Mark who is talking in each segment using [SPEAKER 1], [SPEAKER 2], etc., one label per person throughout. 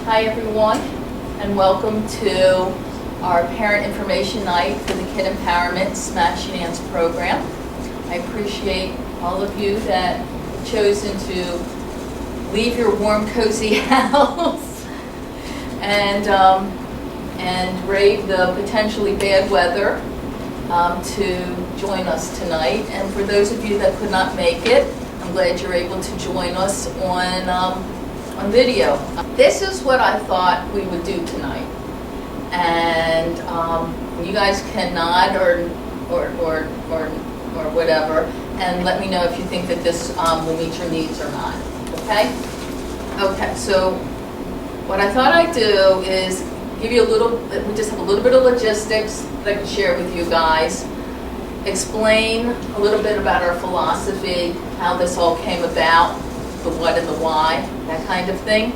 [SPEAKER 1] Hi everyone, and welcome to our Parent Information Night for the Kid Empowerment Smash Dance program. I appreciate all of you that have chosen to leave your warm, cozy house and brave the potentially bad weather to join us tonight. And for those of you that could not make it, I'm glad you're able to join us on video. This is what I thought we would do tonight, and you guys can nod or whatever, and let me know if you think that this will meet your needs or not. Okay? Okay. So what I thought I'd do is give you we just have a little bit of logistics that I can share with you guys. Explain a little bit about our philosophy, how this all came about, the what and the why, that kind of thing.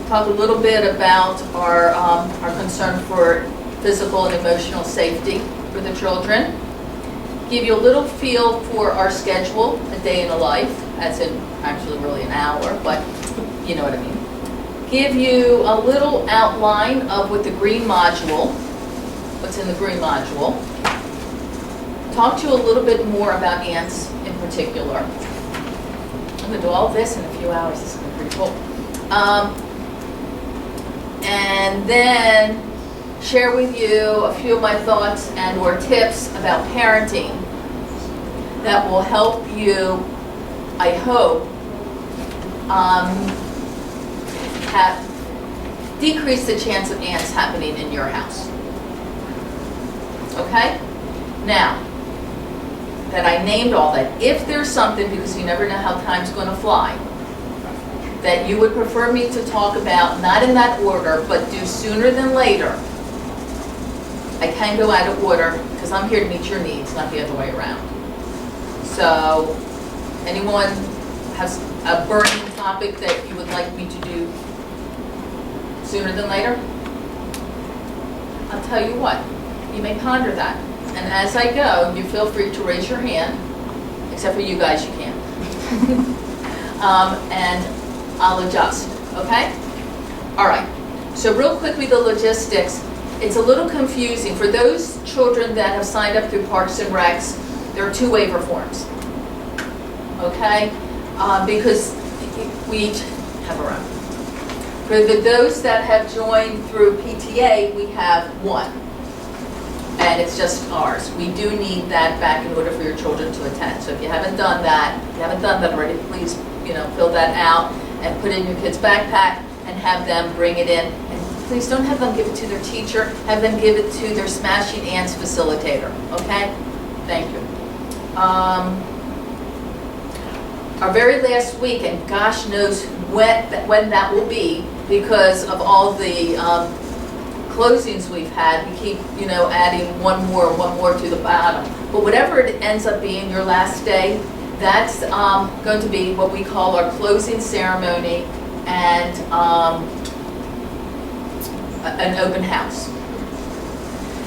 [SPEAKER 1] Talk a little bit about our concern for physical and emotional safety for the children. Give you a little feel for our schedule, a day in a life, as in actually really an hour, but you know what I mean. Give you a little outline of what the green module, what's in the green module. Talk to you a little bit more about ants in particular. I'm going to do all this in a few hours. This is going to be pretty cool. And then share with you a few of my thoughts and or tips about parenting that will help you, I hope, decrease the chance of ants happening in your house. Okay? Now, that I named all that, if there's something, because you never know how time's going to fly, that you would prefer me to talk about, not in that order, but do sooner than later, I can go out of order, because I'm here to meet your needs, not the other way around. So, anyone has a burning topic that you would like me to do sooner than later? I'll tell you what, you may ponder that. And as I go, you feel free to raise your hand, except for you guys, you can't. And I'll adjust, okay? All right, so real quickly, the logistics. It's a little confusing. For those children that have signed up through Parks and Recs, there are 2 waiver forms, okay? Because we each have our own. For those that have joined through PTA, we have 1. And it's just ours. We do need that back in order for your children to attend. So if you haven't done that, already, please, fill that out and put it in your kid's backpack and have them bring it in. And please don't have them give it to their teacher. Have them give it to their Smashing Ants facilitator. Okay? Thank you. Our very last week, and gosh knows when that will be, because of all the closings we've had, we keep, adding one more to the bottom. But whatever it ends up being, your last day, that's going to be what we call our closing ceremony and an open house.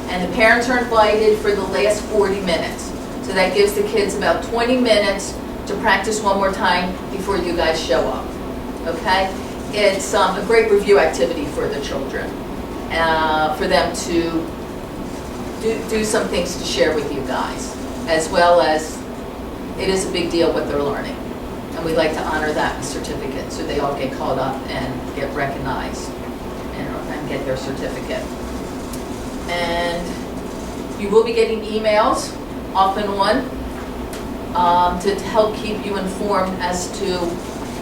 [SPEAKER 1] And the parents are invited for the last 40 minutes. So that gives the kids about 20 minutes to practice one more time before you guys show up. Okay? It's a great review activity for the children. For them to do some things to share with you guys, as well as it is a big deal what they're learning. And we like to honor that with certificates, so they all get called up and get recognized and get their certificate. And you will be getting emails off and on to help keep you informed as to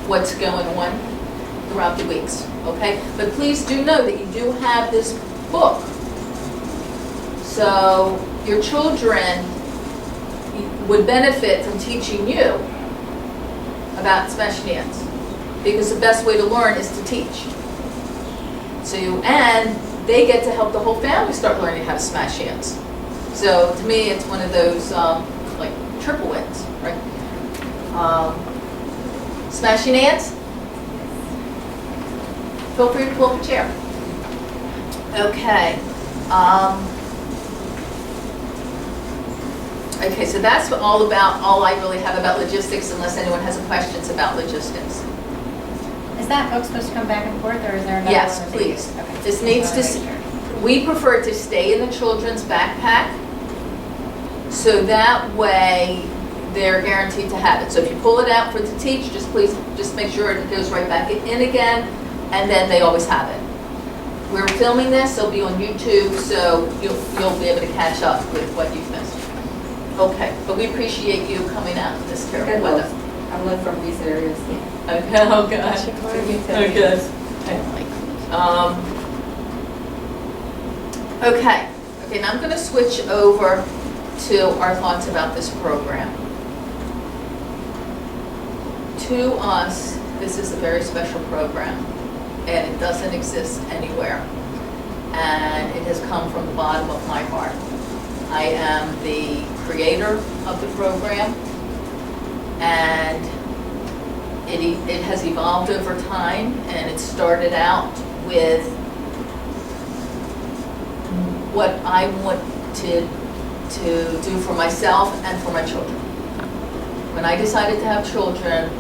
[SPEAKER 1] what's going on throughout the weeks, okay? But please do know that you do have this book. So your children would benefit from teaching you about Smash Dance, because the best way to learn is to teach. And they get to help the whole family start learning how to Smash Dance. So to me, it's one of those like triple wins, right? Smashing Ants? Feel free to pull up a chair. Okay. Okay, so that's all I really have about logistics, unless anyone has questions about logistics.
[SPEAKER 2] Is that book supposed to come back and forth, or is there another
[SPEAKER 1] Yes,
[SPEAKER 2] one? That
[SPEAKER 1] please.
[SPEAKER 2] they use? Okay.
[SPEAKER 1] This needs to,
[SPEAKER 2] Just wanna make sure.
[SPEAKER 1] we prefer it to stay in the children's backpack, so that way they're guaranteed to have it. So if you pull it out for to teach, just please, just make sure it goes right back in again, and then they always have it. We're filming this, it'll be on YouTube, so you'll be able to catch up with what you've missed. Okay, but we appreciate you coming out in this terrible weather.
[SPEAKER 3] I live from these areas.
[SPEAKER 1] Okay, oh gosh. Oh, good. Okay, now I'm going to switch over to our thoughts about this program. To us, this is a very special program, and it doesn't exist anywhere. And it has come from the bottom of my heart. I am the creator of the program, and it has evolved over time, and it started out with what I wanted to do for myself and for my children. When I decided to have children,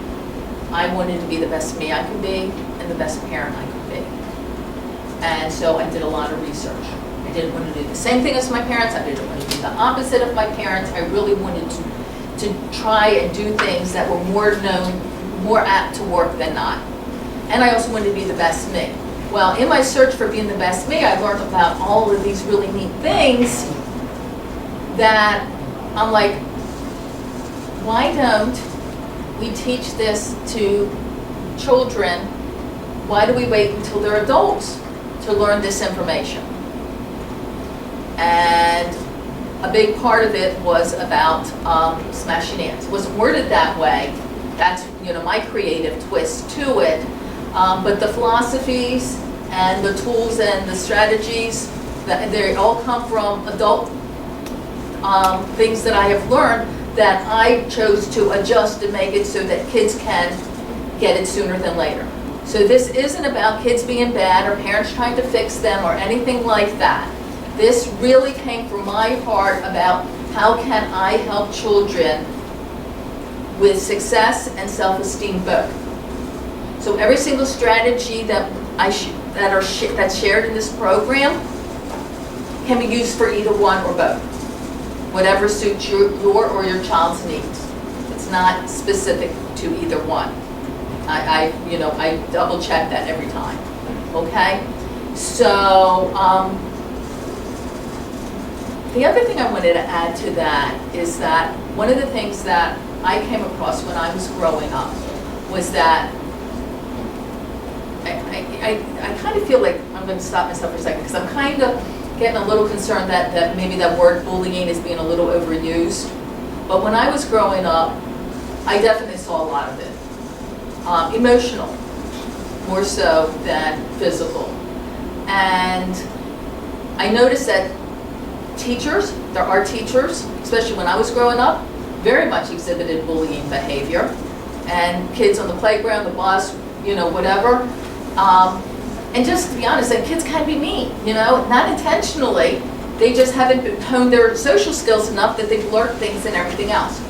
[SPEAKER 1] I wanted to be the best me I could be and the best parent I could be. And so I did a lot of research. I didn't want to do the same thing as my parents. I didn't want to do the opposite of my parents. I really wanted to try and do things that were more known, more apt to work than not. And I also wanted to be the best me. Well, in my search for being the best me, I learned about all of these really neat things that I'm like, why don't we teach this to children? Why do we wait until they're adults to learn this information? And a big part of it was about smashing ants. It wasn't worded that way. That's my creative twist to it. But the philosophies and the tools and the strategies, they all come from adult things that I have learned that I chose to adjust and make it so that kids can get it sooner than later. So this isn't about kids being bad or parents trying to fix them or anything like that. This really came from my heart about how can I help children with success and self-esteem both. So every single strategy that's shared in this program can be used for either one or both, whatever suits your or your child's needs. It's not specific to either one. I double check that every time. Okay, so the other thing I wanted to add to that is that one of the things that I came across when I was growing up was that I kind of feel like, I'm going to stop myself for a second, because I'm kind of getting a little concerned that maybe that word bullying is being a little overused. But when I was growing up, I definitely saw a lot of it. Emotional, more so than physical. And I noticed that there are teachers, especially when I was growing up, very much exhibited bullying behavior. And kids on the playground, the bus, whatever. And just to be honest, and kids can be mean, not intentionally. They just haven't honed their social skills enough that they've learned things and everything else.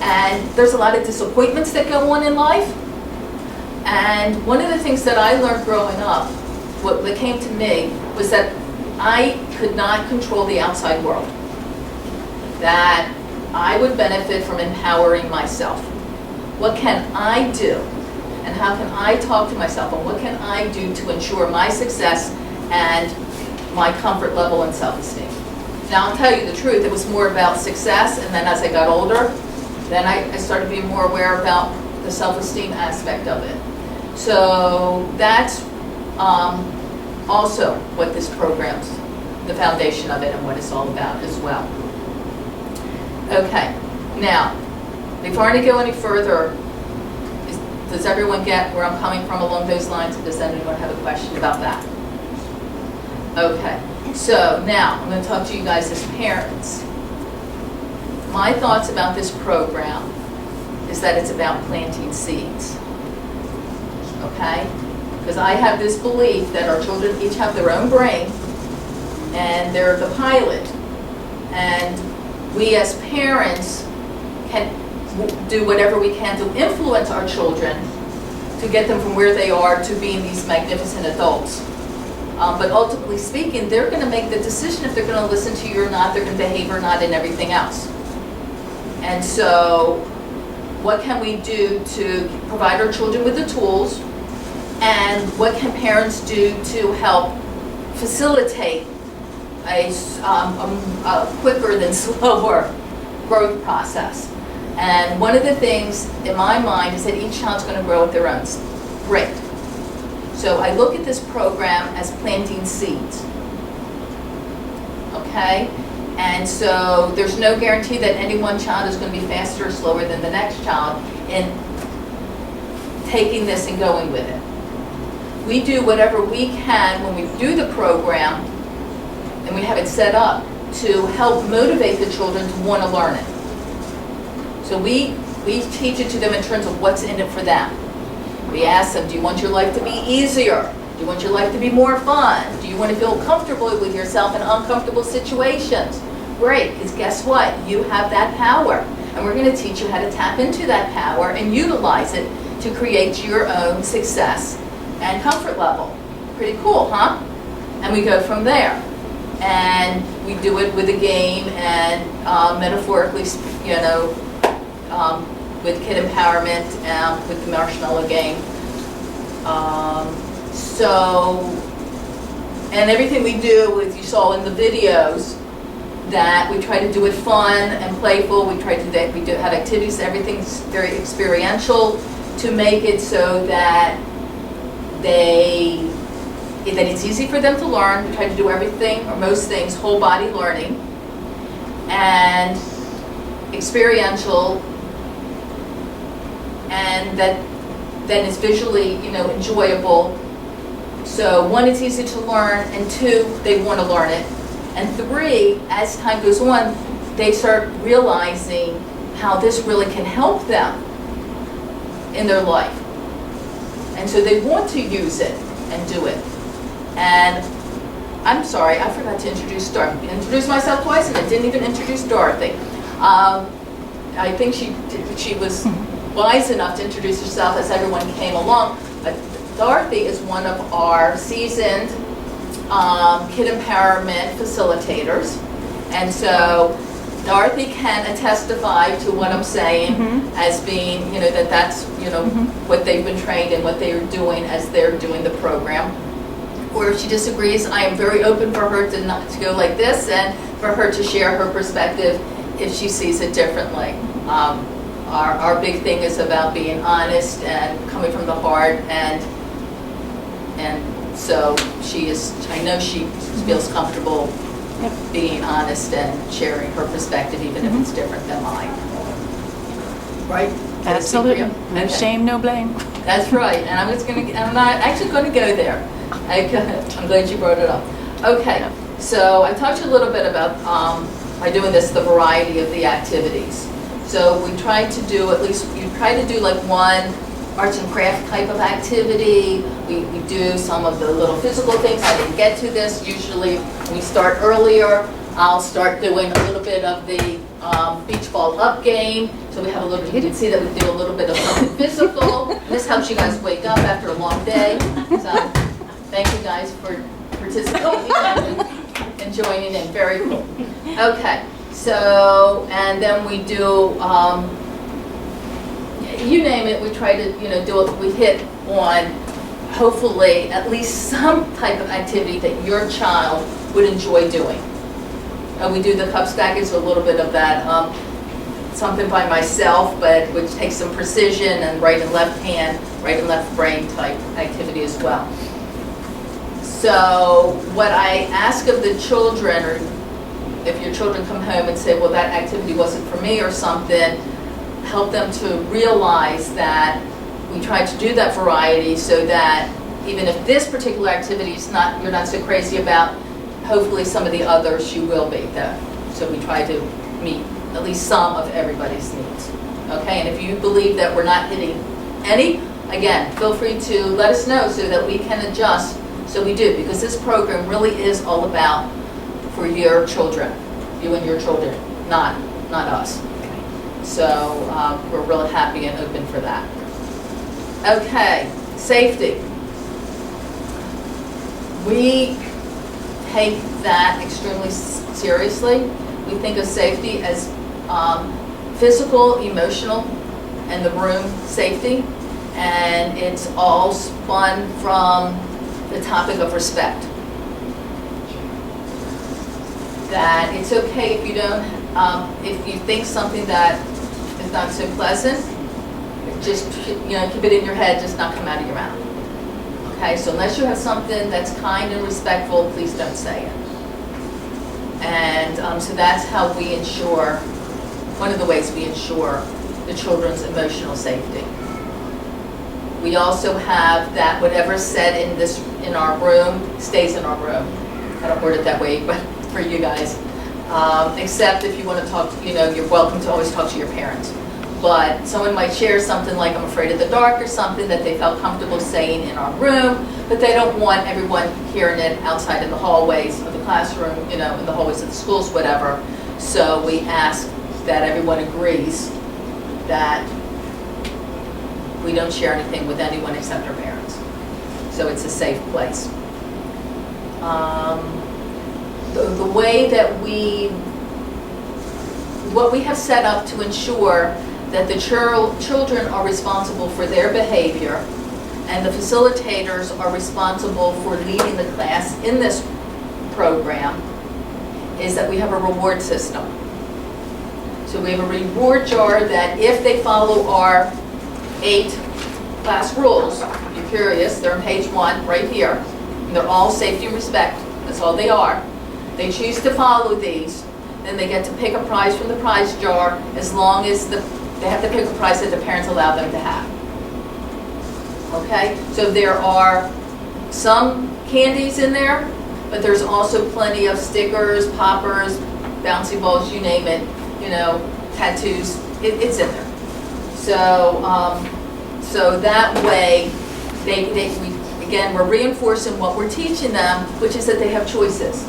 [SPEAKER 1] And there's a lot of disappointments that go on in life. And one of the things that I learned growing up, what came to me, was that I could not control the outside world. That I would benefit from empowering myself. What can I do? And how can I talk to myself? And what can I do to ensure my success and my comfort level and self-esteem? Now, I'll tell you the truth, it was more about success, and then as I got older, then I started being more aware about the self-esteem aspect of it. So that's also what this program's, the foundation of it and what it's all about as well. Okay, now, before I go any further, does everyone get where I'm coming from along those lines? Or does anyone have a question about that? Okay, so now I'm going to talk to you guys as parents. My thoughts about this program is that it's about planting seeds. Okay? Because I have this belief that our children each have their own brain and they're the pilot. And we as parents can do whatever we can to influence our children to get them from where they are to being these magnificent adults. But ultimately speaking, they're going to make the decision if they're going to listen to you or not, they're going to behave or not, and everything else. And so, what can we do to provide our children with the tools, and what can parents do to help facilitate a quicker than slower growth process? And one of the things in my mind is that each child's going to grow at their own rate. So I look at this program as planting seeds, okay? And so there's no guarantee that any one child is going to be faster or slower than the next child in taking this and going with it. We do whatever we can when we do the program, and we have it set up to help motivate the children to want to learn it. So we teach it to them in terms of what's in it for them. We ask them, do you want your life to be easier? Do you want your life to be more fun? Do you want to feel comfortable with yourself in uncomfortable situations? Great, because guess what? You have that power. And we're going to teach you how to tap into that power and utilize it to create your own success and comfort level. Pretty cool, huh? And we go from there. And we do it with a game and metaphorically, with kid empowerment and with the marshmallow game. And everything we do, as you saw in the videos, that we try to do it fun and playful. We try to do that. We do have activities. Everything's very experiential to make it so that it's easy for them to learn. We try to do everything or most things whole body learning and experiential, and that then is visually, enjoyable. So one, it's easy to learn, and two, they want to learn it, and three, as time goes on, they start realizing how this really can help them in their life, and so they want to use it and do it. And I'm sorry, I forgot to introduce Dorothy. I introduced myself twice, and I didn't even introduce Dorothy. I think she was wise enough to introduce herself as everyone came along. But Dorothy is one of our seasoned kid empowerment facilitators. And so Dorothy can testify to what I'm saying as being, that's what they've been trained and what they're doing as they're doing the program. Or if she disagrees, I am very open for her to go like this and for her to share her perspective if she sees it differently. Our big thing is about being honest and coming from the heart, and so I know she feels comfortable being honest and sharing her perspective, even if it's different than mine. Right?
[SPEAKER 4] Absolutely. No
[SPEAKER 1] Okay.
[SPEAKER 4] shame, no blame.
[SPEAKER 1] That's right, and I'm not actually going to go there. I'm glad you brought it up. Okay, so I talked to you a little bit about, by doing this, the variety of the activities. So we try to do, at least you try to do like one arts and craft type of activity. We do some of the little physical things. I didn't get to this. Usually we start earlier. I'll start doing a little bit of the beach ball up game. So we have a little, you can see that we do a little bit of something physical. This helps you guys wake up after a long day. So thank you guys for participating and joining in. Very cool. Okay. So, and then we do, you name it, we try to, do it, we hit on hopefully at least some type of activity that your child would enjoy doing. We do the cup stackers, a little bit of that, something by myself, but which takes some precision, and right and left hand, right and left brain type activity as well. So what I ask of the children, or if your children come home and say, well, that activity wasn't for me or something, help them to realize that we try to do that variety so that even if this particular activity is you're not so crazy about, hopefully some of the others you will be though. So we try to meet at least some of everybody's needs. Okay, and if you believe that we're not hitting any, again, feel free to let us know so that we can adjust. So we do, because this program really is all about for your children, you and your children, not us. So we're really happy and open for that. Okay, safety. We take that extremely seriously. We think of safety as physical, emotional, and the room safety. And it's all spun from the topic of respect. That it's okay if you don't, if you think something that is not so pleasant, just, keep it in your head, just not come out of your mouth. Okay, so unless you have something that's kind and respectful, please don't say it. And so that's how we ensure, one of the ways we ensure the children's emotional safety. We also have that whatever's said in our room stays in our room. I don't word it that way, but for you guys. Except if you want to talk, you're welcome to always talk to your parents. But someone might share something like, I'm afraid of the dark, or something that they felt comfortable saying in our room, but they don't want everyone hearing it outside in the hallways of the classroom, in the hallways of the schools, whatever. So we ask that everyone agrees that we don't share anything with anyone except our parents. So it's a safe place. The way that what we have set up to ensure that the children are responsible for their behavior and the facilitators are responsible for leading the class in this program is that we have a reward system. So we have a reward jar that if they follow our 8 class rules, if you're curious, they're on page 1 right here, and they're all safety and respect, that's all they are. They choose to follow these, then they get to pick a prize from the prize jar as long as they have to pick a prize that the parents allow them to have. Okay, so there are some candies in there, but there's also plenty of stickers, poppers, bouncy balls, you name it, tattoos, it's in there. So that way, we're reinforcing what we're teaching them, which is that they have choices.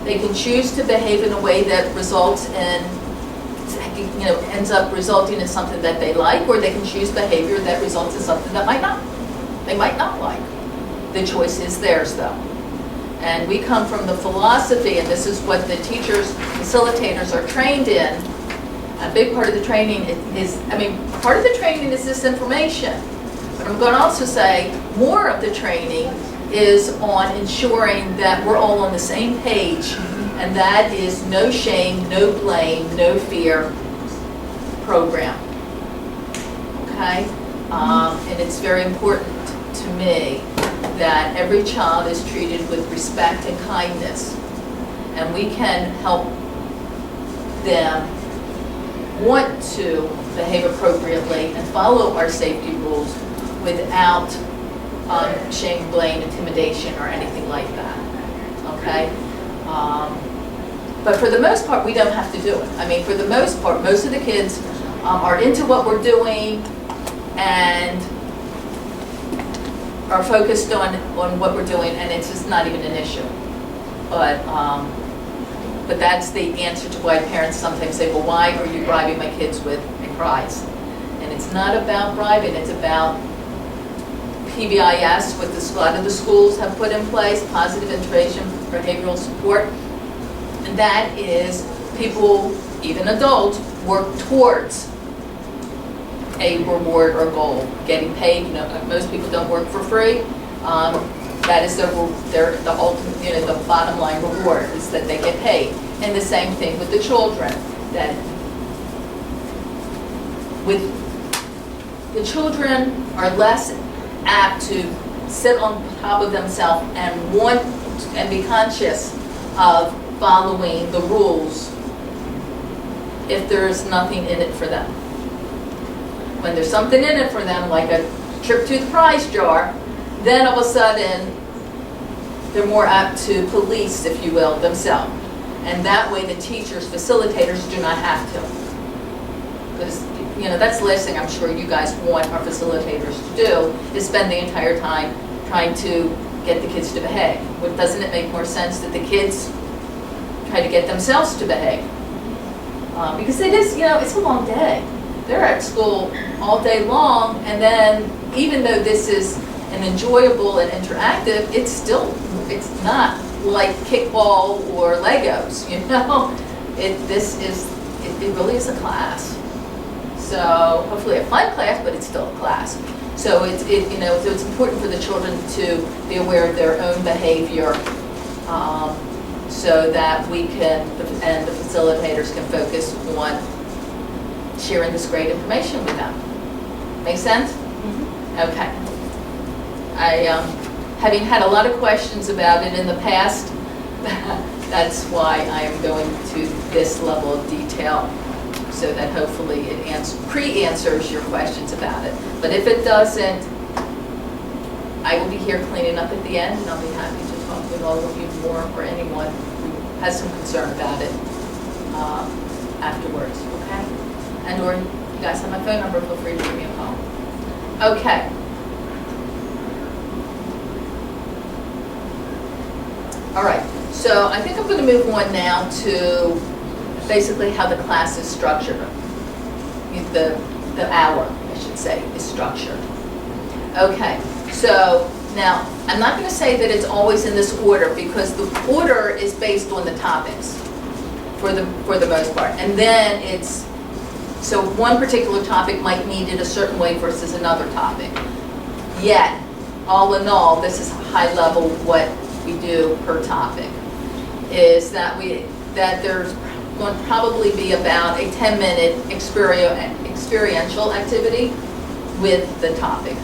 [SPEAKER 1] They can choose to behave in a way that results in, ends up resulting in something that they like, or they can choose behavior that results in something that they might not like. The choice is theirs, though. And we come from the philosophy, and this is what the teachers, facilitators are trained in. A big part of the training part of the training is this information. But I'm going to also say more of the training is on ensuring that we're all on the same page, and that is no shame, no blame, no fear program. Okay? And it's very important to me that every child is treated with respect and kindness, and we can help them want to behave appropriately and follow our safety rules without shame, blame, intimidation, or anything like that. Okay? But for the most part, we don't have to do it. For the most part, most of the kids are into what we're doing and are focused on what we're doing, and it's just not even an issue. But that's the answer to why parents sometimes say, well, why are you bribing my kids with a prize? And it's not about bribing, it's about PBIS, what a lot of the schools have put in place, positive integration behavioral support. And that is people, even adults, work towards a reward or goal, getting paid. Most people don't work for free. That is the ultimate, the bottom line reward is that they get paid. And the same thing with the children. That with the children are less apt to sit on top of themselves and want and be conscious of following the rules if there's nothing in it for them. When there's something in it for them, like a trip to the prize jar, then all of a sudden they're more apt to police, if you will, themselves. And that way the teachers, facilitators do not have to. Because that's the last thing I'm sure you guys want our facilitators to do, is spend the entire time trying to get the kids to behave. Doesn't it make more sense that the kids try to get themselves to behave? Because it is, it's a long day. They're at school all day long, and then even though this is an enjoyable and interactive, it's not like kickball or Legos, you know? It really is a class. So hopefully a fun class, but it's still a class. So so it's important for the children to be aware of their own behavior, so that we can, and the facilitators can focus on sharing this great information with them. Make sense? Okay. Having had a lot of questions about it in the past, that's why I am going to this level of detail, so that hopefully it pre-answers your questions about it. But if it doesn't, I will be here cleaning up at the end, and I'll be happy to talk with all of you more, or anyone who has some concern about it afterwards, okay? And or you guys have my phone number, feel free to give me a call. Okay. All right, so I think I'm going to move on now to basically how the class is structured. The hour, I should say, is structured. Okay, so now I'm not going to say that it's always in this order, because the order is based on the topics for the most part. And then so one particular topic might need it a certain way versus another topic. Yet, all in all, this is high level what we do per topic, is that there's going to probably be about a 10-minute experiential activity with the topic.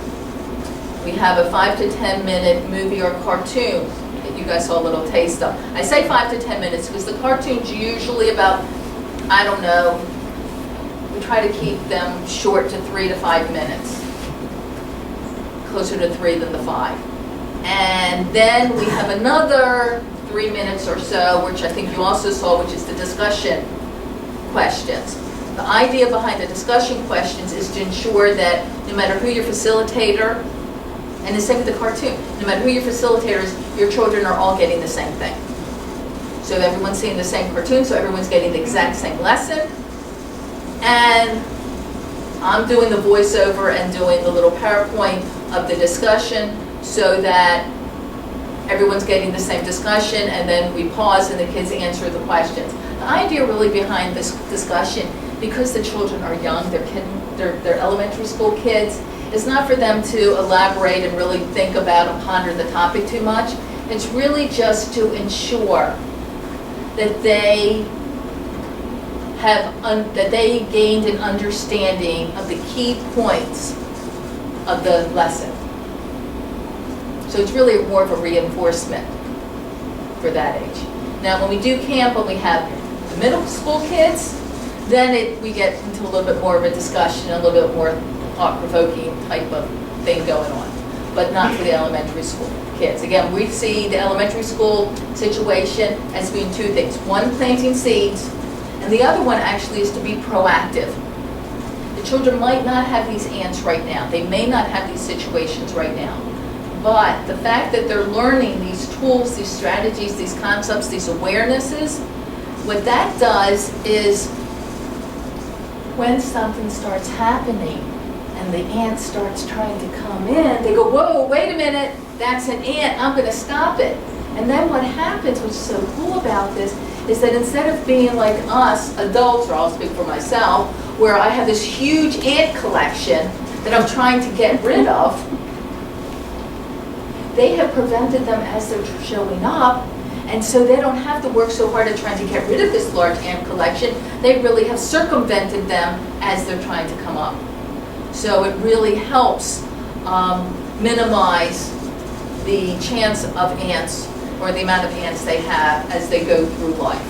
[SPEAKER 1] We have a 5 to 10-minute movie or cartoon that you guys saw a little taste of. I say 5 to 10 minutes because the cartoon's usually about, I don't know, we try to keep them short to 3 to 5 minutes, closer to 3 than the 5. And then we have another 3 minutes or so, which I think you also saw, which is the discussion questions. The idea behind the discussion questions is to ensure that no matter who your facilitator, and the same with the cartoon, no matter who your facilitator is, your children are all getting the same thing. So everyone's seeing the same cartoon, so everyone's getting the exact same lesson. And I'm doing the voiceover and doing the little PowerPoint of the discussion, so that everyone's getting the same discussion, and then we pause and the kids answer the questions. The idea really behind this discussion, because the children are young, they're elementary school kids, is not for them to elaborate and really think about and ponder the topic too much. It's really just to ensure that they gained an understanding of the key points of the lesson. So it's really more of a reinforcement for that age. Now, when we do camp, when we have the middle school kids, then we get into a little bit more of a discussion, a little bit more thought-provoking type of thing going on, but not for the elementary school kids. Again, we see the elementary school situation as being two things. One, planting seeds, and the other one actually is to be proactive. The children might not have these ants right now. They may not have these situations right now. But the fact that they're learning these tools, these strategies, these concepts, these awarenesses, what that does is when something starts happening and the ant starts trying to come in, they go, whoa, wait a minute, that's an ant, I'm going to stop it. And then what happens, which is so cool about this, is that instead of being like us adults, or I'll speak for myself, where I have this huge ant collection that I'm trying to get rid of, they have prevented them as they're showing up, and so they don't have to work so hard at trying to get rid of this large ant collection. They really have circumvented them as they're trying to come up. So it really helps minimize the chance of ants, or the amount of ants they have as they go through life.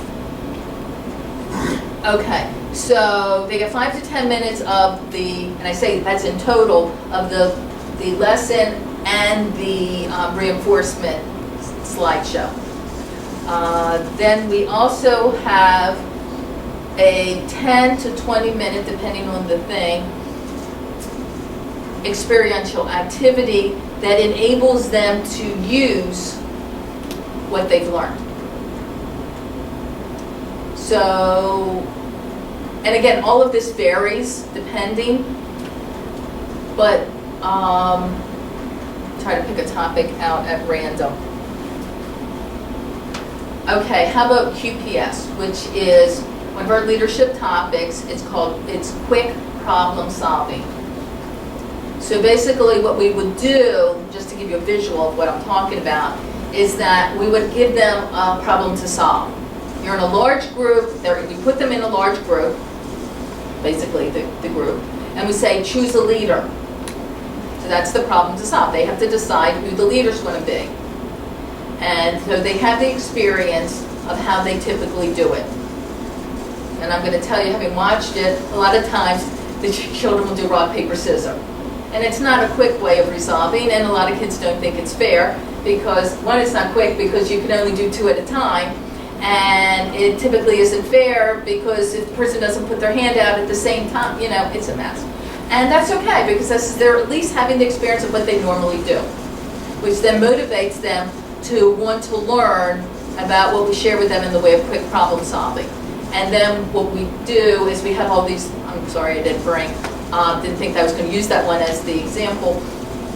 [SPEAKER 1] Okay, so they get 5 to 10 minutes of and I say that's in total, of the lesson and the reinforcement slideshow. Then we also have a 10 to 20 minute, depending on the thing, experiential activity that enables them to use what they've learned. So, and again, all of this varies depending, but Try to pick a topic out at random. Okay, how about QPS, which is one of our leadership topics. It's quick problem solving. So basically what we would do, just to give you a visual of what I'm talking about, is that we would give them a problem to solve. You're in a large group, we put them in a large group, basically the group, and we say choose a leader. So that's the problem to solve. They have to decide who the leader's going to be. And so they have the experience of how they typically do it. And I'm going to tell you, having watched it, a lot of times the children will do rock, paper, scissors. And it's not a quick way of resolving, and a lot of kids don't think it's fair because, one, it's not quick because you can only do 2 at a time, and it typically isn't fair because if the person doesn't put their hand out at the same time, it's a mess. And that's okay because they're at least having the experience of what they normally do, which then motivates them to want to learn about what we share with them in the way of quick problem solving. And then what we do is we have all these, I'm sorry I didn't think I was going to use that one as the example,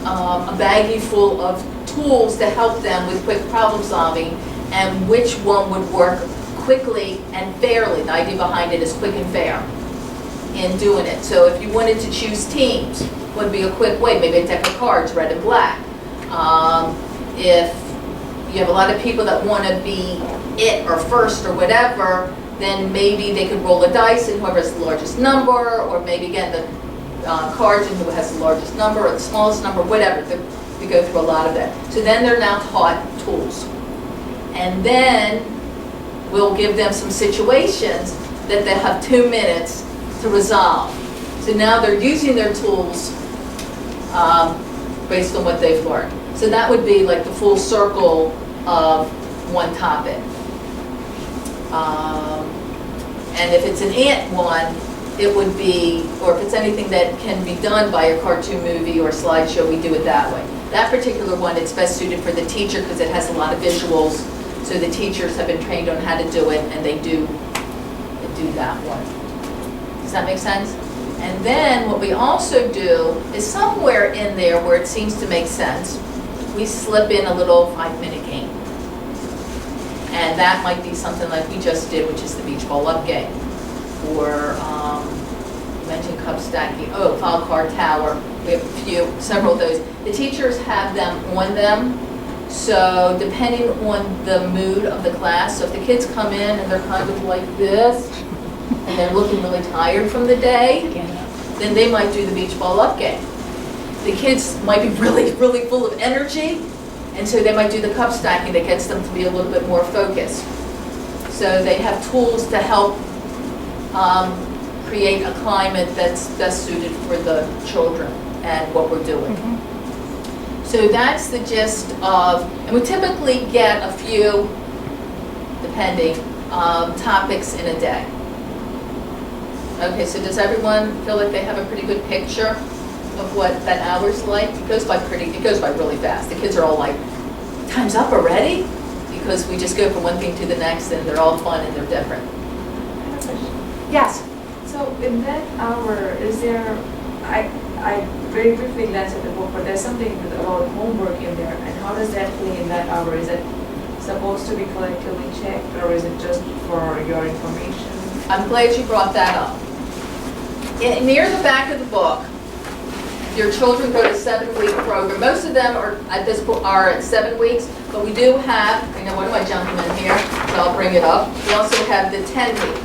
[SPEAKER 1] a baggie full of tools to help them with quick problem solving and which one would work quickly and fairly. The idea behind it is quick and fair in doing it. So if you wanted to choose teams, what would be a quick way? Maybe a deck of cards, red and black. If you have a lot of people that want to be it or first or whatever, then maybe they could roll a dice and whoever has the largest number, or maybe again the cards and who has the largest number or the smallest number, whatever. We go through a lot of that. So then they're now taught tools. And then we'll give them some situations that they have 2 minutes to resolve. So now they're using their tools based on what they've learned. So that would be like the full circle of one topic. And if it's an ant one, it would be, or if it's anything that can be done by a cartoon movie or slideshow, we do it that way. That particular one, it's best suited for the teacher because it has a lot of visuals. So the teachers have been trained on how to do it, and they do that one. Does that make sense? And then what we also do is somewhere in there where it seems to make sense, we slip in a little 5-minute game. And that might be something like we just did, which is the beach ball up game. Or you mentioned cup stacking, file card tower. We have several of those. The teachers have them on them. So depending on the mood of the class, so if the kids come in and they're kind of like this, and they're looking really tired from the day, then they might do the beach ball up game. The kids might be really, really full of energy, and so they might do the cup stacking that gets them to be a little bit more focused. So they have tools to help create a climate that's best suited for the children and what we're doing. Mm-hmm. So that's the gist of, and we typically get a few, depending, topics in a day. Okay, so does everyone feel like they have a pretty good picture of what that hour's like? It goes by really fast. The kids are all like, time's up already? Because we just go from one thing to the next and they're all fun and they're different.
[SPEAKER 3] I have a question.
[SPEAKER 1] Yes?
[SPEAKER 3] So in that hour, is there, I very briefly glanced at the book, but there's something about homework in there, and how does that play in that hour? Is it supposed to be collectively checked, or is it just for your information?
[SPEAKER 1] I'm glad you brought that up. Near the back of the book, your children go to a 7-week program. Most of them are at 7 weeks, but we do have, one of my gentlemen here, so I'll bring it up. We also have the 10-week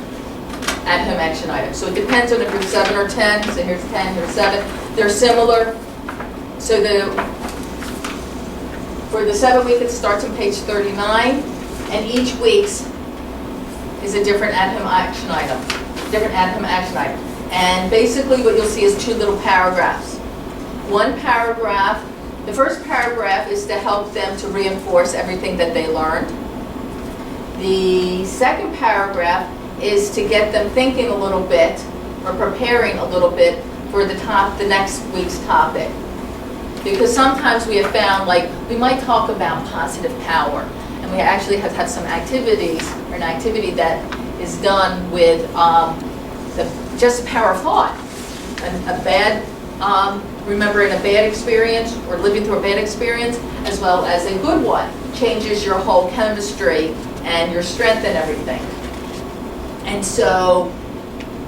[SPEAKER 1] at-home action items. So it depends on if you're 7 or 10. So here's 10, here's 7. They're similar. So for the 7-week, it starts on page 39, and each week's is a different at-home action item. And basically what you'll see is 2 little paragraphs. One paragraph, the first paragraph is to help them to reinforce everything that they learned. The second paragraph is to get them thinking a little bit or preparing a little bit for the next week's topic. Because sometimes we have found, like, we might talk about positive power, and we actually have some activities, or an activity that is done with just power of thought. A bad remembering a bad experience or living through a bad experience as well as a good one changes your whole chemistry and your strength and everything. And so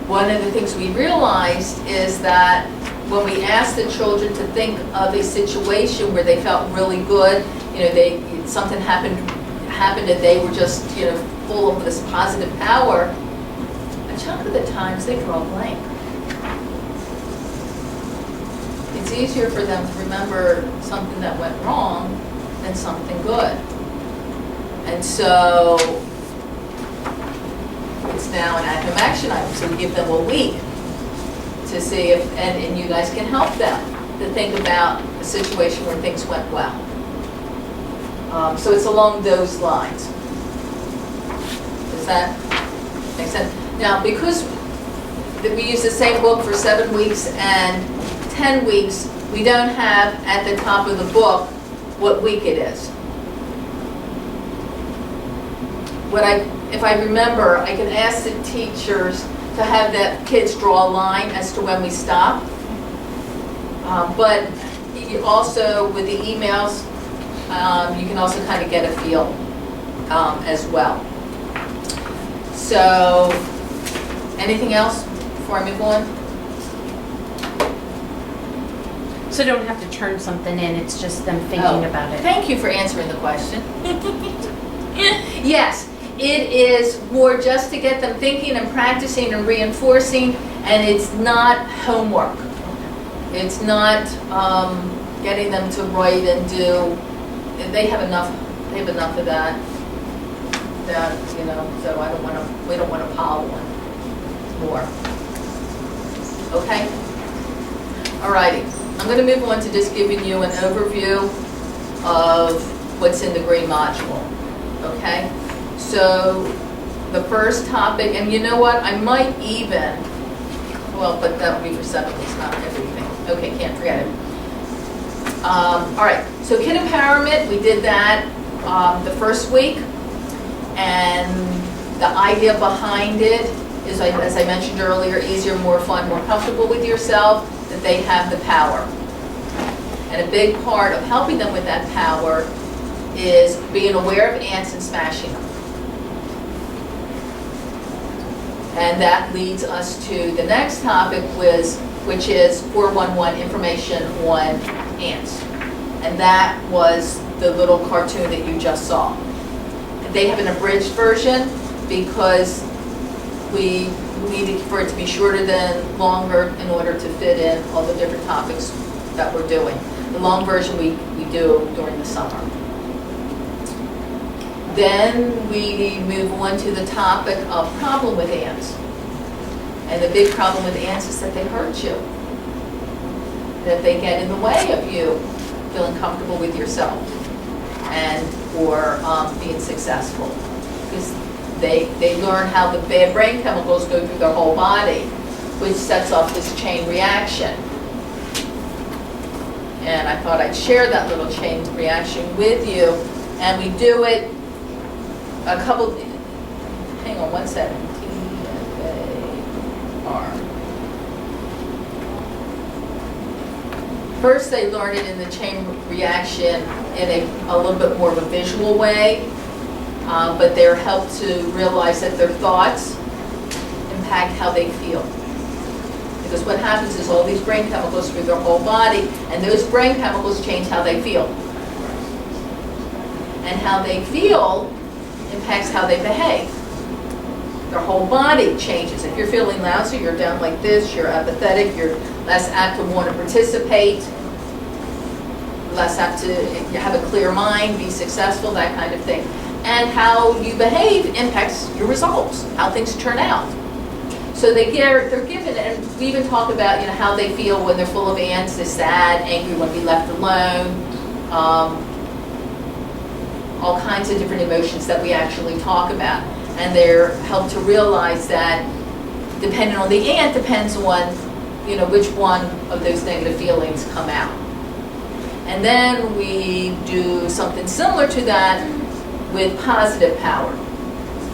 [SPEAKER 1] one of the things we realized is that when we asked the children to think of a situation where they felt really good, something happened and they were just, full of this positive power, a chunk of the times they draw a blank. It's easier for them to remember something that went wrong than something good. And so it's now an active action item, so we give them a week to see if, and you guys can help them to think about a situation where things went well. So it's along those lines. Does that make sense? Now, because we use the same book for 7 weeks and 10 weeks, we don't have at the top of the book what week it is. If I remember, I can ask the teachers to have the kids draw a line as to when we stop. But you also, with the emails, you can also kind of get a feel as well. So, anything else before I move on?
[SPEAKER 2] So don't have to turn something in, it's just them thinking about it.
[SPEAKER 1] Thank you for answering the question. Yes, it is more just to get them thinking and practicing and reinforcing, and it's not homework. It's not getting them to write and do. They have enough of that. So we don't want to pile one more. Okay? Alrighty. I'm going to move on to just giving you an overview of what's in the green module. Okay? So the first topic, and you know what? I might even, but that would be for 7 weeks, not everything. Okay, can't forget it. Alright, so kid empowerment, we did that the first week. And the idea behind it is, as I mentioned earlier, easier, more fun, more comfortable with yourself, that they have the power. And a big part of helping them with that power is being aware of ants and smashing them. And that leads us to the next topic, which is 411 information on ants. And that was the little cartoon that you just saw. They have an abridged version because we needed for it to be shorter than longer in order to fit in all the different topics that we're doing. The long version we do during the summer. Then we move on to the topic of problem with ants. And the big problem with ants is that they hurt you. That they get in the way of you feeling comfortable with yourself or being successful. Because they learn how the bad brain chemicals go through their whole body, which sets off this chain reaction. And I thought I'd share that little chain reaction with you. And we do it hang on one second. T-F-A-R. First, they learn it in the chain reaction in a little bit more of a visual way, but they're helped to realize that their thoughts impact how they feel. Because what happens is all these brain chemicals through their whole body, and those brain chemicals change how they feel. And how they feel impacts how they behave. Their whole body changes. If you're feeling lousy, you're down like this, you're apathetic, you're less apt to want to participate, less apt to have a clear mind, be successful, that kind of thing. And how you behave impacts your results, how things turn out. So they're given, and we even talk about how they feel when they're full of ants, they're sad, angry when to be left alone, all kinds of different emotions that we actually talk about. And they're helped to realize that depending on the ant depends on which one of those negative feelings come out. And then we do something similar to that with positive power.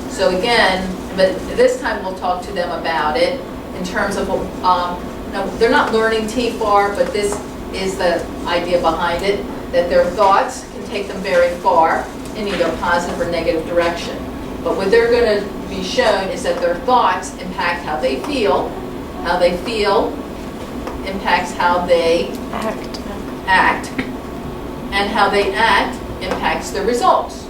[SPEAKER 1] So again, but this time we'll talk to them about it in terms of, no, they're not learning TFAR, but this is the idea behind it, that their thoughts can take them very far in either a positive or negative direction. But what they're going to be shown is that their thoughts impact how they feel impacts how they act, and how they act impacts their results.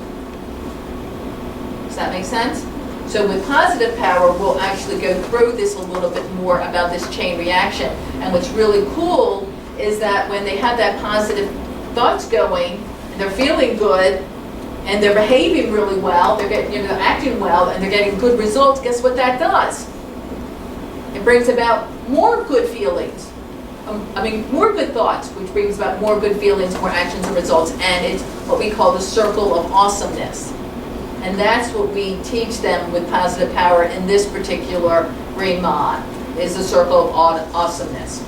[SPEAKER 1] Does that make sense? So with positive power, we'll actually go through this a little bit more about this chain reaction. And what's really cool is that when they have that positive thoughts going, and they're feeling good, and they're behaving really well, they're getting, they're acting well, and they're getting good results, guess what that does? It brings about more good feelings. More good thoughts, which brings about more good feelings, more actions and results, and it's what we call the circle of awesomeness. And that's what we teach them with positive power in this particular green mod, is the circle of awesomeness,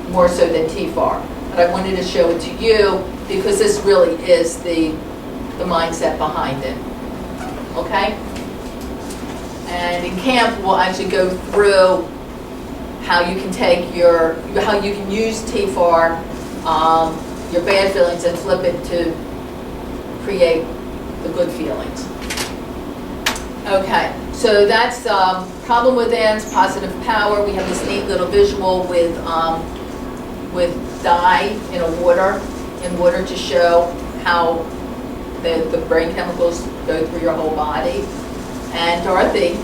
[SPEAKER 1] more so than TFAR. But I wanted to show it to you because this really is the mindset behind it. Okay? And in camp, we'll actually go through how you can take how you can use TFAR, your bad feelings, and flip it to create the good feelings. Okay, so that's problem with ends, positive power. We have this neat little visual with dye in water to show how the brain chemicals go through your whole body. And Dorothy,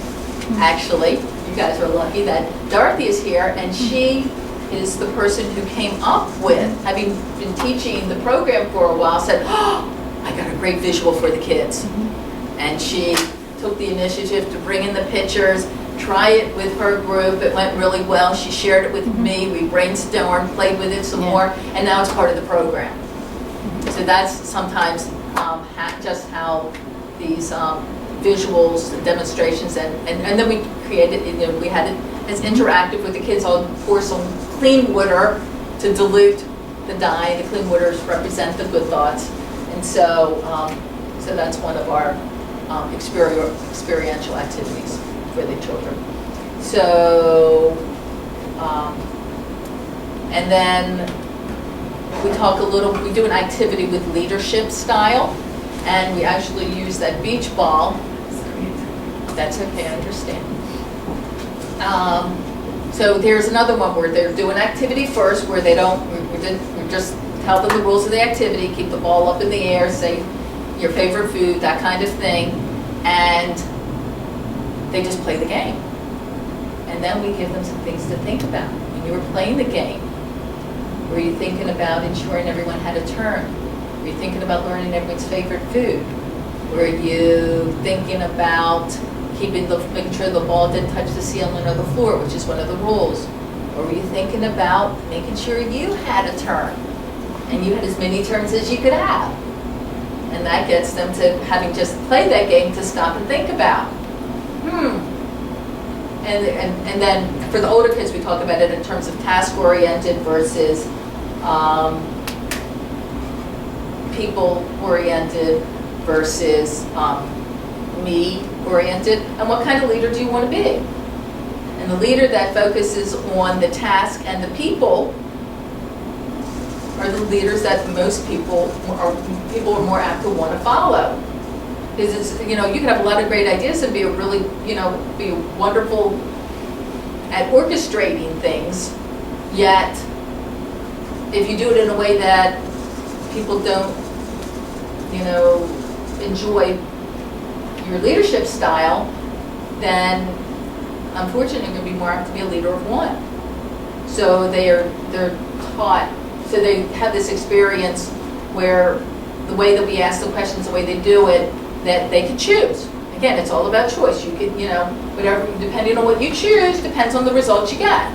[SPEAKER 1] actually, you guys are lucky that Dorothy is here, and she is the person who came up with, having been teaching the program for a while, said, "Oh, I got a great visual for the kids." And she took the initiative to bring in the pictures, try it with her group. It went really well. She shared it with me. We brainstormed, played with it some more, and now it's part of the program. So that's sometimes just how these visuals and demonstrations, and then we created, we had it as interactive with the kids. I'll pour some clean water to dilute the dye. The clean waters represent the good thoughts, and so that's one of our experiential activities for the children. So, and then we do an activity with leadership style, and we actually use that beach ball. That's okay, I understand. So there's another one where they're doing activity first, where we just tell them the rules of the activity, keep the ball up in the air, say your favorite food, that kind of thing, and they just play the game. And then we give them some things to think about. When you were playing the game, were you thinking about ensuring everyone had a turn? Were you thinking about learning everyone's favorite food? Were you thinking about making sure the ball didn't touch the ceiling or the floor, which is one of the rules? Or were you thinking about making sure you had a turn and you had as many turns as you could have? And that gets them to, having just played that game, to stop and think about. And then for the older kids, we talk about it in terms of task-oriented versus people-oriented versus me-oriented, and what kind of leader do you want to be? And the leader that focuses on the task and the people are the leaders that most people are more apt to want to follow. Because it's, you can have a lot of great ideas and be be wonderful at orchestrating things, yet if you do it in a way that people don't, enjoy your leadership style, then unfortunately you're going to be more apt to be a leader of one. So they're taught, so they have this experience where the way that we ask the questions, the way they do it, that they can choose. Again, it's all about choice. You can, whatever, depending on what you choose, depends on the results you get.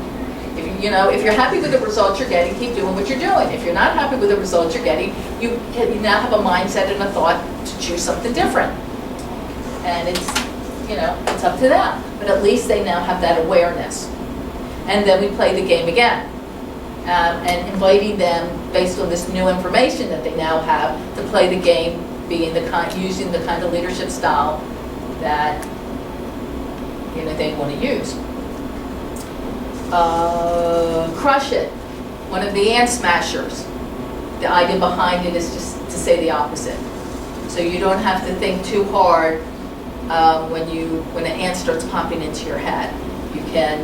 [SPEAKER 1] If you're happy with the results you're getting, keep doing what you're doing. If you're not happy with the results you're getting, you now have a mindset and a thought to choose something different. And it's up to them. But at least they now have that awareness. And then we play the game again. And inviting them, based on this new information that they now have, to play the game, using the kind of leadership style that they want to use. Crush it. one of the ant smashers. The idea behind it is just to say the opposite. So you don't have to think too hard when an ant starts popping into your head. You can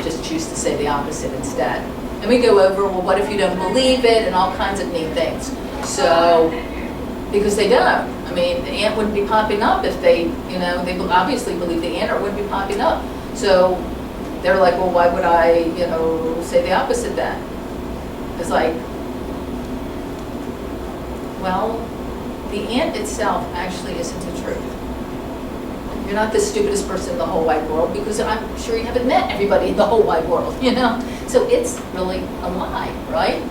[SPEAKER 1] just choose to say the opposite instead. And we go over, well, what if you don't believe it, and all kinds of neat things. So, because they don't. I mean, the ant wouldn't be popping up if they obviously believe the ant, or it wouldn't be popping up. So they're like, well, why would I, say the opposite then? It's like, well, the ant itself actually isn't the truth. You're not the stupidest person in the whole wide world, because I'm sure you haven't met everybody in the whole wide world, So it's really a lie, right?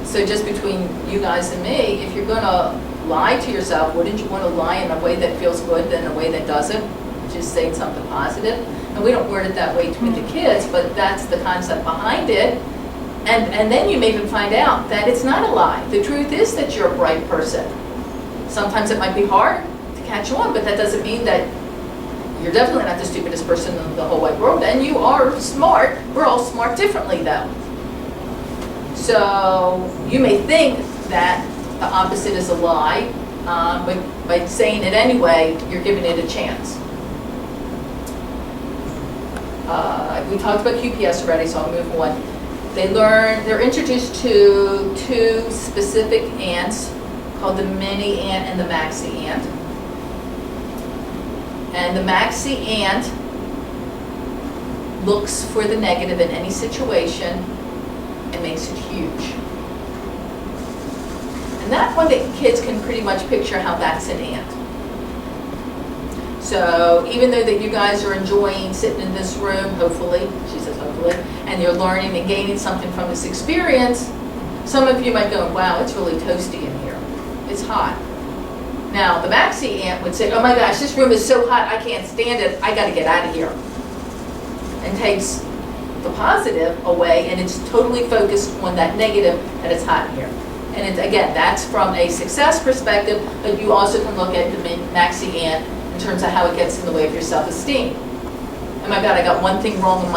[SPEAKER 1] So just between you guys and me, if you're going to lie to yourself, wouldn't you want to lie in a way that feels good than a way that doesn't? Just saying something positive. And we don't word it that way with the kids, but that's the concept behind it. And then you may even find out that it's not a lie. The truth is that you're a bright person. Sometimes it might be hard to catch on, but that doesn't mean that you're definitely not the stupidest person in the whole wide world. And you are smart. We're all smart differently, though. So you may think that the opposite is a lie, but by saying it anyway, you're giving it a chance. We talked about QPS already, so I'll move on. They're introduced to two specific ants called the mini ant and the maxi ant. And the maxi ant looks for the negative in any situation and makes it huge. And that one, the kids can pretty much picture how that's an ant. So even though that you guys are enjoying sitting in this room, hopefully, she says hopefully, and you're learning and gaining something from this experience, some of you might go, wow, it's really toasty in here. It's hot. Now, the maxi ant would say, oh my gosh, this room is so hot, I can't stand it, I gotta get out of here. And takes the positive away, and it's totally focused on that negative, that it's hot in here. And it's, again, that's from a success perspective, but you also can look at the maxi ant in terms of how it gets in the way of your self-esteem. Oh my God, I got one thing wrong on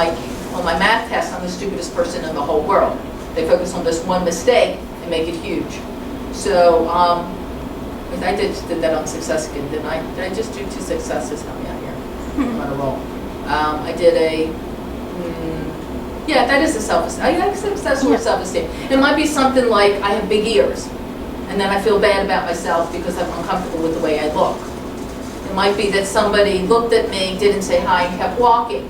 [SPEAKER 1] my math test, I'm the stupidest person in the whole world. They focus on this one mistake and make it huge. So, I did that on success again, didn't I? Did I just do 2 successes? Help me out here. I'm on a roll. I did yeah, that is a self-esteem. I have success or self-esteem. It might be something like I have big ears, and then I feel bad about myself because I'm uncomfortable with the way I look. It might be that somebody looked at me, didn't say hi, and kept walking.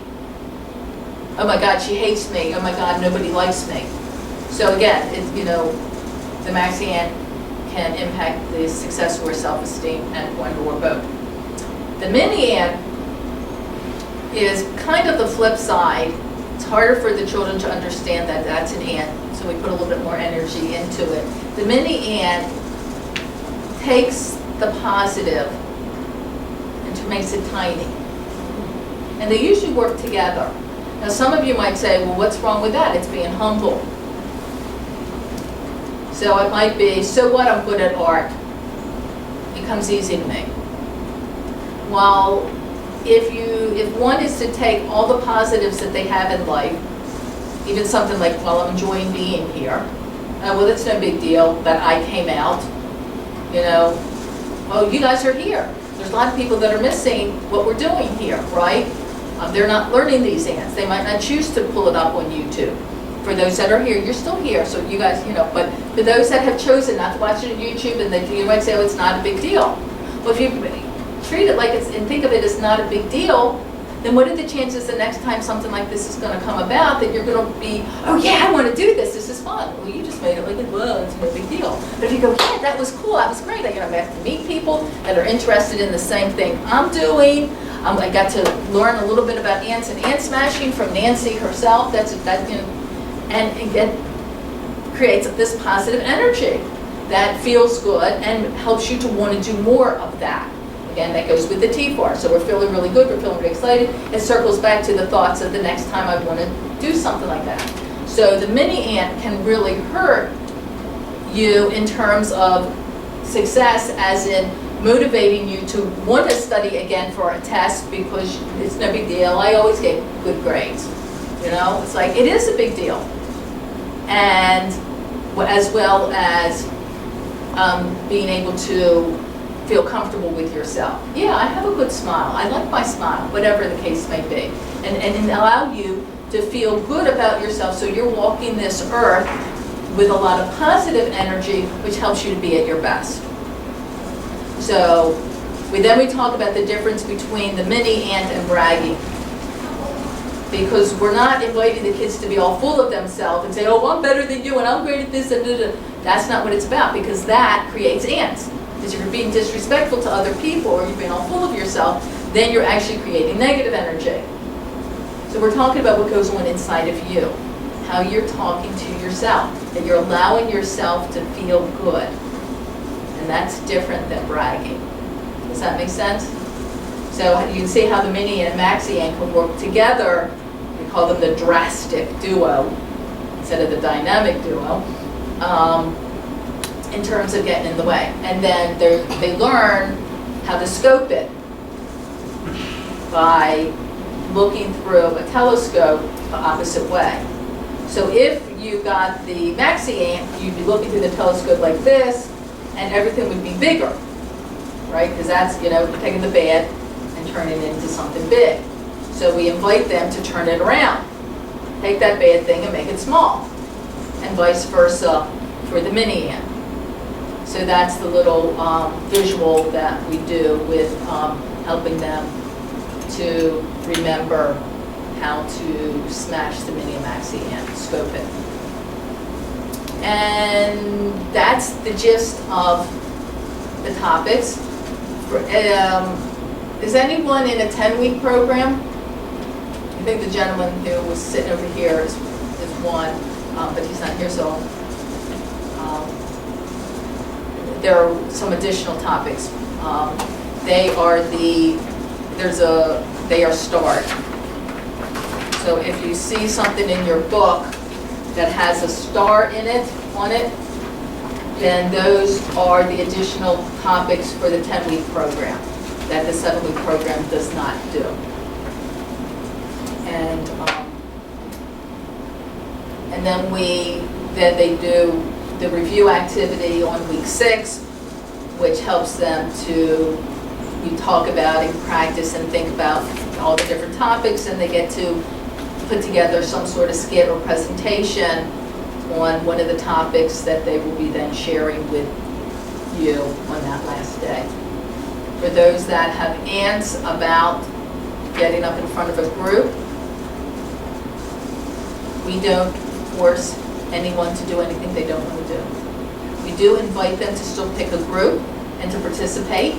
[SPEAKER 1] Oh my God, she hates me. Oh my God, nobody likes me. So again, the maxi ant can impact the success or self-esteem and or both. The mini ant is kind of the flip side. It's harder for the children to understand that that's an ant, so we put a little bit more energy into it. The mini ant takes the positive and makes it tiny. And they usually work together. Now some of you might say, well, what's wrong with that? It's being humble. So it might be, so what, I'm good at art. It comes easy to me. Well, if one is to take all the positives that they have in life, even something like, well, I'm enjoying being here. Well, it's no big deal that I came out. Oh, you guys are here. There's a lot of people that are missing what we're doing here, right? They're not learning these ants. They might not choose to pull it up on YouTube. For those that are here, you're still here, so you guys, but for those that have chosen not to watch it on YouTube, and you might say, oh, it's not a big deal. Well, if you treat it like it's, and think of it as not a big deal, then what are the chances the next time something like this is going to come about that you're going to be, oh yeah, I want to do this is fun. Well, you just made it like, well, it's no big deal. But if you go, yeah, that was cool, that was great. I have to meet people that are interested in the same thing I'm doing. I got to learn a little bit about ants and ant smashing from Nancy herself. And it creates this positive energy that feels good and helps you to want to do more of that. Again, that goes with the T4. So we're feeling really good, we're feeling really excited. It circles back to the thoughts of the next time I want to do something like that. So the mini ant can really hurt you in terms of success, as in motivating you to want to study again for a test because it's no big deal. I always get good grades. You know, it's like, it is a big deal. And as well as being able to feel comfortable with yourself. Yeah, I have a good smile. I like my smile, whatever the case may be. And allow you to feel good about yourself so you're walking this earth with a lot of positive energy, which helps you to be at your best. So then we talk about the difference between the mini ant and bragging. Because we're not inviting the kids to be all full of themselves and say, oh, I'm better than you and I'm great at this and that. That's not what it's about, because that creates ants. Because if you're being disrespectful to other people or you're being all full of yourself, then you're actually creating negative energy. So we're talking about what goes on inside of you, how you're talking to yourself, that you're allowing yourself to feel good. And that's different than bragging. Does that make sense? So you can see how the mini and maxi ant can work together. We call them the drastic duo instead of the dynamic duo, in terms of getting in the way. And then they learn how to scope it by looking through a telescope the opposite way. So if you got the maxi ant, you'd be looking through the telescope like this, and everything would be bigger, right? Because that's, you know, taking the bad and turning it into something big. So we invite them to turn it around. Take that bad thing and make it small. And vice versa for the mini ant. So that's the little visual that we do with helping them to remember how to smash the mini and maxi ant, scope it. And that's the gist of the topics. Is anyone in a 10-week program? I think the gentleman who was sitting over here is one, but he's not here, so there are some additional topics. They are starred. So if you see something in your book that has a star in it, on it, then those are the additional topics for the 10-week program that the 7-week program does not do. And then they do the review activity on week 6, which helps them to, we talk about and practice and think about all the different topics, and they get to put together some sort of skit or presentation on one of the topics that they will be then sharing with you on that last day. For those that have ants about getting up in front of a group, we don't force anyone to do anything they don't want to do. We do invite them to still pick a group and to participate.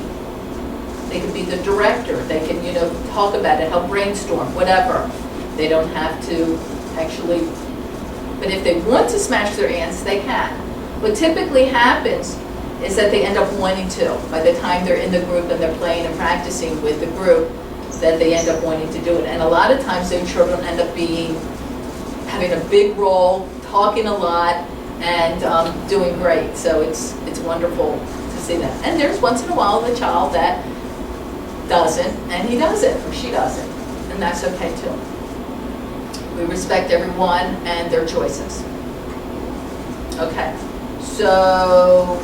[SPEAKER 1] They can be the director. They can, talk about it, help brainstorm, whatever. They don't have to actually, but if they want to smash their ants, they can. What typically happens is that they end up wanting to. By the time they're in the group and they're playing and practicing with the group, that they end up wanting to do it. And a lot of times their children end up having a big role, talking a lot, and doing great. So it's wonderful to see that. And there's once in a while the child that doesn't, and he doesn't, or she doesn't, and that's okay too. We respect everyone and their choices. Okay, so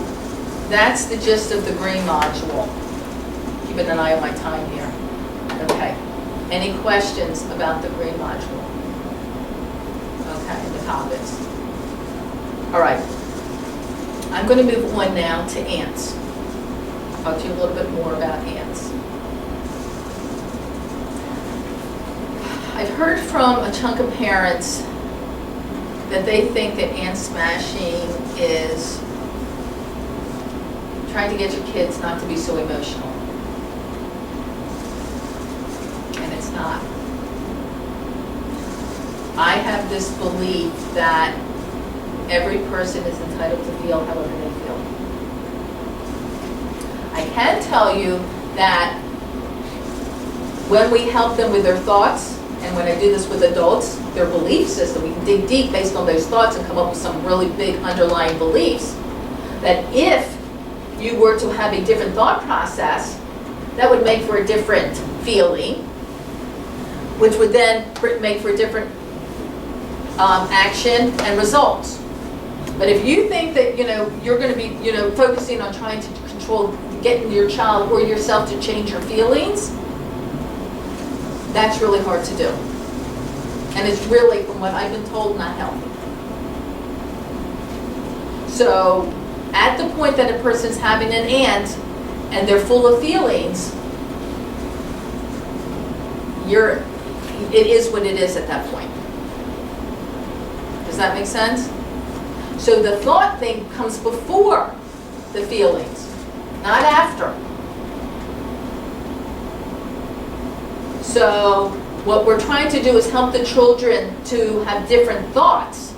[SPEAKER 1] that's the gist of the green module. Keeping an eye on my time here. Okay, any questions about the green module? Okay, the topics. All right, I'm going to move on now to ants. Talk to you a little bit more about ants. I've heard from a chunk of parents that they think that ant smashing is trying to get your kids not to be so emotional. And it's not. I have this belief that every person is entitled to feel however they feel. I can tell you that when we help them with their thoughts, and when I do this with adults, their belief system, we can dig deep based on those thoughts and come up with some really big underlying beliefs, that if you were to have a different thought process, that would make for a different feeling, which would then make for a different action and results. But if you think that, you're going to be, focusing on trying to control, getting your child or yourself to change your feelings, that's really hard to do. And it's really, from what I've been told, not healthy. So, at the point that a person's having an aunt and they're full of feelings, it is what it is at that point. Does that make sense? So the thought thing comes before the feelings, not after. So what we're trying to do is help the children to have different thoughts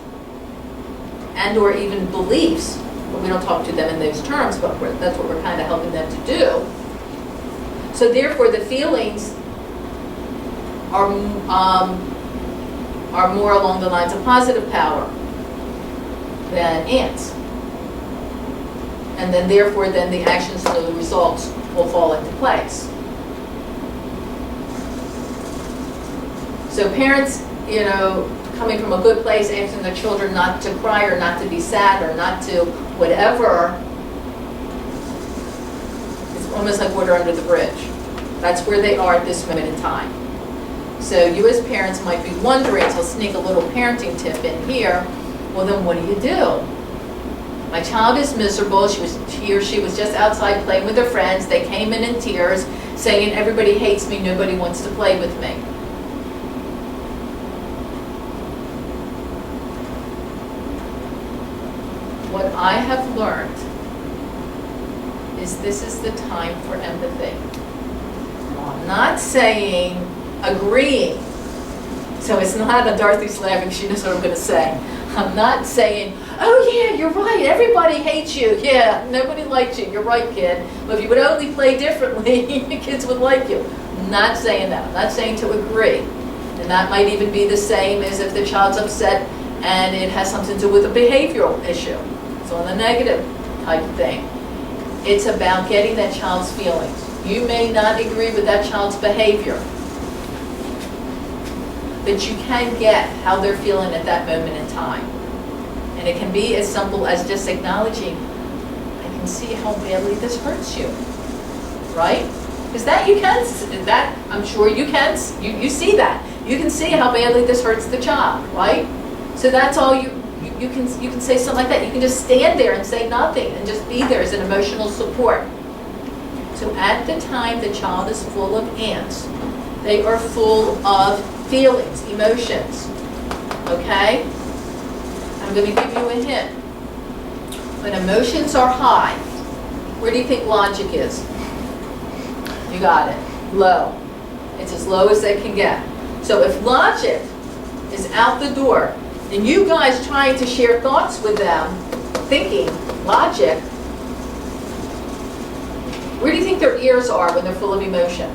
[SPEAKER 1] and or even beliefs. We don't talk to them in those terms, but that's what we're kind of helping them to do. So therefore, the feelings are more along the lines of positive power than ants. And then therefore, then the actions and the results will fall into place. So parents, coming from a good place, asking their children not to cry or not to be sad or not to whatever, it's almost like water under the bridge. That's where they are at this moment in time. So you as parents might be wondering, so I'll sneak a little parenting tip in here, well then what do? My child is miserable, he or she was just outside playing with their friends, they came in tears, saying everybody hates me, nobody wants to play with me. What I have learned is this is the time for empathy. I'm not saying agreeing. So it's not a Dorothy's laughing, she knows what I'm going to say. I'm not saying, oh yeah, you're right, everybody hates you. Yeah, nobody likes you. You're right, kid. But if you would only play differently, kids would like you. I'm not saying that. I'm not saying to agree. And that might even be the same as if the child's upset and it has something to do with a behavioral issue. So on the negative type thing. It's about getting that child's feelings. You may not agree with that child's behavior, but you can get how they're feeling at that moment in time. And it can be as simple as just acknowledging, I can see how badly this hurts you, right? Because that I'm sure you can, you see that. You can see how badly this hurts the child, right? So that's all you can say something like that. You can just stand there and say nothing and just be there as an emotional support. So at the time the child is full of ants, they are full of feelings, emotions, okay? I'm going to give you a hint. When emotions are high, where do you think logic is? You got it. Low. It's as low as they can get. So if logic is out the door, and you guys trying to share thoughts with them, thinking, logic, where do you think their ears are when they're full of emotion?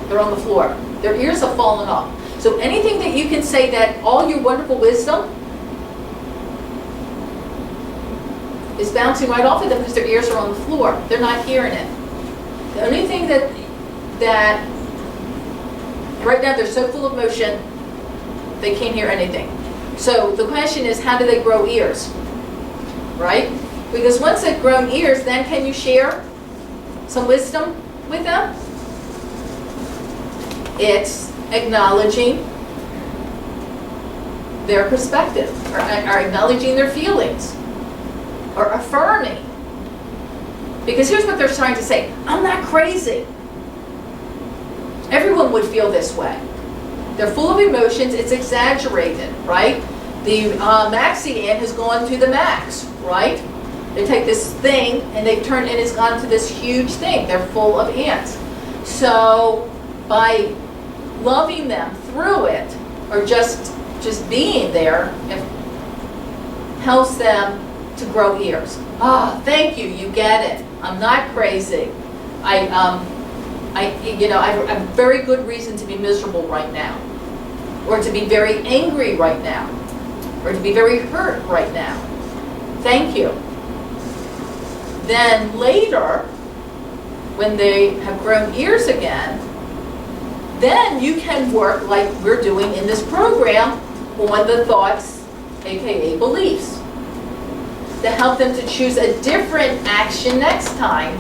[SPEAKER 1] They're on the floor. Their ears have fallen off. So anything that you can say that all your wonderful wisdom is bouncing right off of them because their ears are on the floor. They're not hearing it. The only thing that right now they're so full of emotion, they can't hear anything. So the question is, how do they grow ears? Right? Because once they've grown ears, then can you share some wisdom with them? It's acknowledging their perspective, or acknowledging their feelings, or affirming. Because here's what they're trying to say, I'm not crazy. Everyone would feel this way. They're full of emotions, it's exaggerated, right? The maxi ant has gone to the max, right? They take this thing and they've turned, and it's gone to this huge thing. They're full of ants. So by loving them through it, or just being there, it helps them to grow ears. Ah, thank you, you get it. I'm not crazy. I have a very good reason to be miserable right now, or to be very angry right now, or to be very hurt right now. Thank you. Then later, when they have grown ears again, then you can work like we're doing in this program on the thoughts, aka beliefs, to help them to choose a different action next time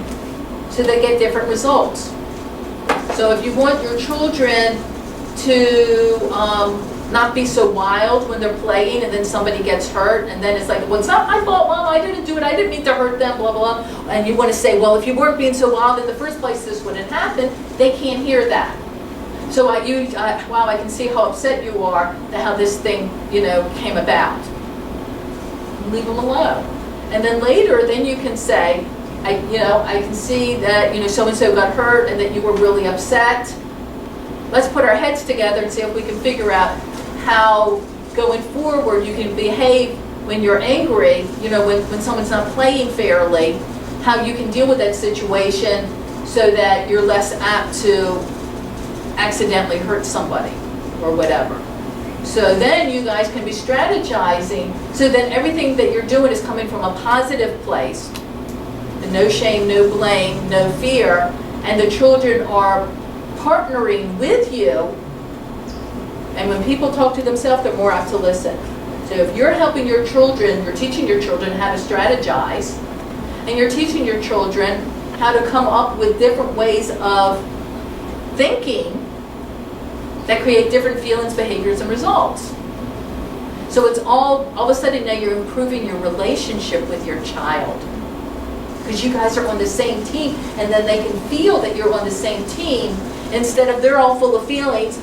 [SPEAKER 1] so they get different results. So if you want your children to not be so wild when they're playing and then somebody gets hurt and then it's like, well, it's not my fault, Mom, I didn't do it, I didn't mean to hurt them, blah, blah, blah. And you want to say, well, if you weren't being so wild in the first place, this wouldn't happen. They can't hear that. So wow, I can see how upset you are at how this thing, came about. Leave them alone. And then later, then you can say, I can see that, so-and-so got hurt and that you were really upset. Let's put our heads together and see if we can figure out how, going forward, you can behave when you're angry, when someone's not playing fairly, how you can deal with that situation so that you're less apt to accidentally hurt somebody or whatever. So then you guys can be strategizing so that everything that you're doing is coming from a positive place. No shame, no blame, no fear, and the children are partnering with you. And when people talk to themselves, they're more apt to listen. So if you're helping your children, you're teaching your children how to strategize, and you're teaching your children how to come up with different ways of thinking that create different feelings, behaviors, and results. So it's all of a sudden now you're improving your relationship with your child. Because you guys are on the same team, and then they can feel that you're on the same team instead of they're all full of feelings,